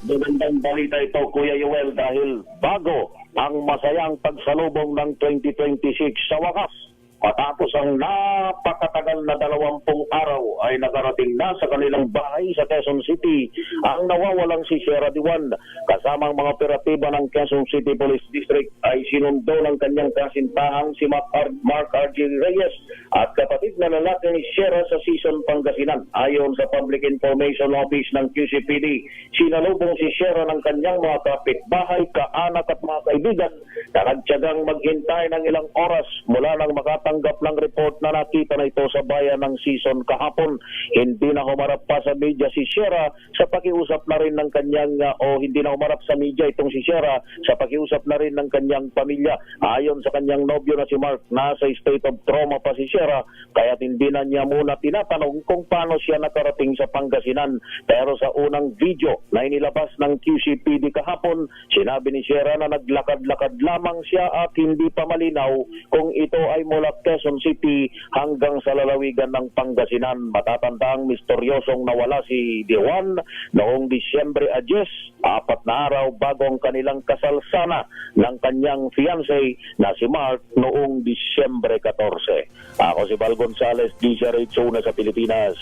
Magandang balita ito, Kuya Yuel, dahil bago ang masayang pagsalubong ng 2026 sa wakas. Matapos ang napakatagal na 20 araw ay nakarating na sa kanilang bahay sa Quezon City ang nawawalang si Shera De Juan. Kasama ang mga operatiba ng Quezon City Police District ay sinundo ng kanyang kasintahang si Mark R.G. Reyes at kapatid na lalaki ni Shera sa Season Pangasinan. Ayon sa Public Information Office ng QCPD, sinalubong si Shera ng kanyang mga kapitbahay, kaanak at mga kaibigan na nagtiyagang maghintay ng ilang oras mula nang makatanggap ng report na nakita na ito sa bayan ng Sison kahapon. Hindi na humarap pa sa media si Sierra sa pakiusap na rin ng kanyang hindi na humarap sa media itong si Sierra sa pakiusap na rin ng kanyang pamilya. Ayon sa kanyang nobyo na si Mark, nasa state of trauma pa si Sierra kaya hindi na niya muna tinatanong kung paano siya nakarating sa Pangasinan. Pero sa unang video na inilabas ng QCPD kahapon, sinabi ni Sierra na naglakad-lakad lamang siya at hindi pa malinaw kung ito ay mula Quezon City hanggang sa lalawigan ng Pangasinan. Matatandang misteryosong nawala si Dewan noong Disyembre 10, 4 na araw bago ang kanilang kasal sana ng kanyang fiancé na si Mark noong Disyembre 14. Ako si Val Gonzales, DZRH, una sa Pilipinas,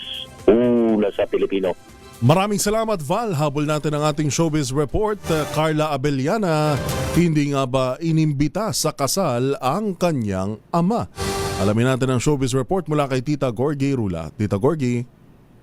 una sa Pilipino. Maraming salamat, Val. Habol natin ang ating showbiz report. Carla Abellana, hindi nga ba inimbita sa kasal ang kanyang ama? Alamin natin ang showbiz report mula kay Tita Gorgie Rula. Tita Gorgie.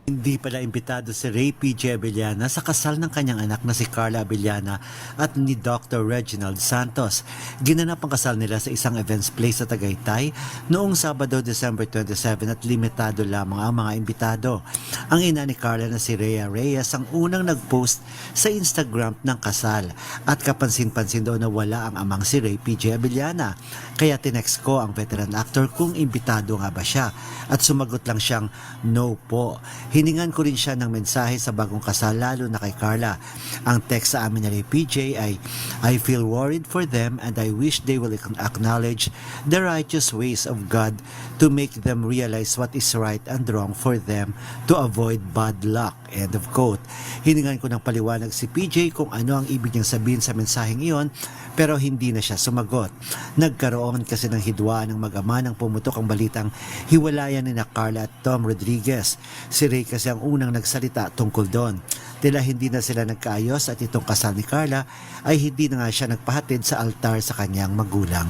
Hindi pala imbitado si Ray P.J. Abellana sa kasal ng kanyang anak na si Carla Abellana at ni Dr. Reginald Santos. Ginanap ang kasal nila sa isang events place sa Tagaytay noong Sabado, December 27 at limitado lamang ang mga imbitado. Ang ina ni Carla na si Rhea Reyes ang unang nag-post sa Instagram ng kasal at kapansin-pansin daw na wala ang amang si Ray P.J. Abellana. Kaya tinext ko ang veteran actor kung imbitado nga ba siya at sumagot lang siyang no po. Hiningan ko rin siya ng mensahe sa bagong kasal lalo na kay Carla. Ang text sa amin ni PJ ay, I feel worried for them and I wish they will acknowledge the righteous ways of God to make them realize what is right and wrong for them to avoid bad luck. End of quote. Hiningan ko ng paliwanag si PJ kung ano ang ibig niyang sabihin sa mensaheng iyon pero hindi na siya sumagot. Nagkaroon kasi ng hidwaan ng mag-ama nang pumutok ang balitang hiwalayan ni Carla at Tom Rodriguez. Si Ray kasi ang unang nagsalita tungkol doon. Tila hindi na sila nagkaayos at itong kasal ni Carla ay hindi na nga siya nagpahatid sa altar sa kanyang magulang.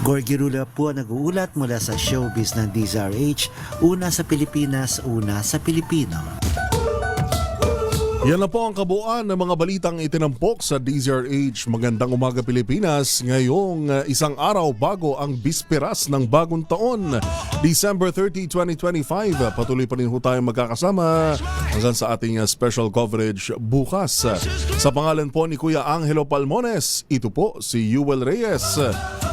Gorgie Rula po nag-uulat mula sa showbiz ng DZRH, una sa Pilipinas, una sa Pilipino. Yan na po ang kabuuan ng mga balitang itinampok sa DZRH. Magandang umaga Pilipinas. Ngayong isang araw bago ang bisperas ng bagong taon, December 30, 2025. Patuloy pa rin po tayong magkakasama hanggang sa ating special coverage bukas. Sa pangalan po ni Kuya Angelo Palmones, ito po si Yuel Reyes.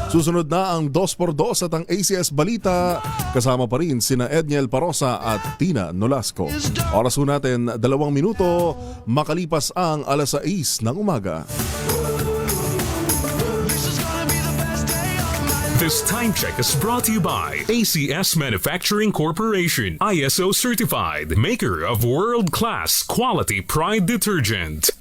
Susunod na ang 2x2 at ang ACS Balita. Kasama pa rin sina Edniel Parosa at Tina Nolasco. Oras po natin 2 minuto makalipas ang 6:00 ng umaga. This time check is brought to you by ACS Manufacturing Corporation, ISO certified, maker of world-class quality Pride detergent.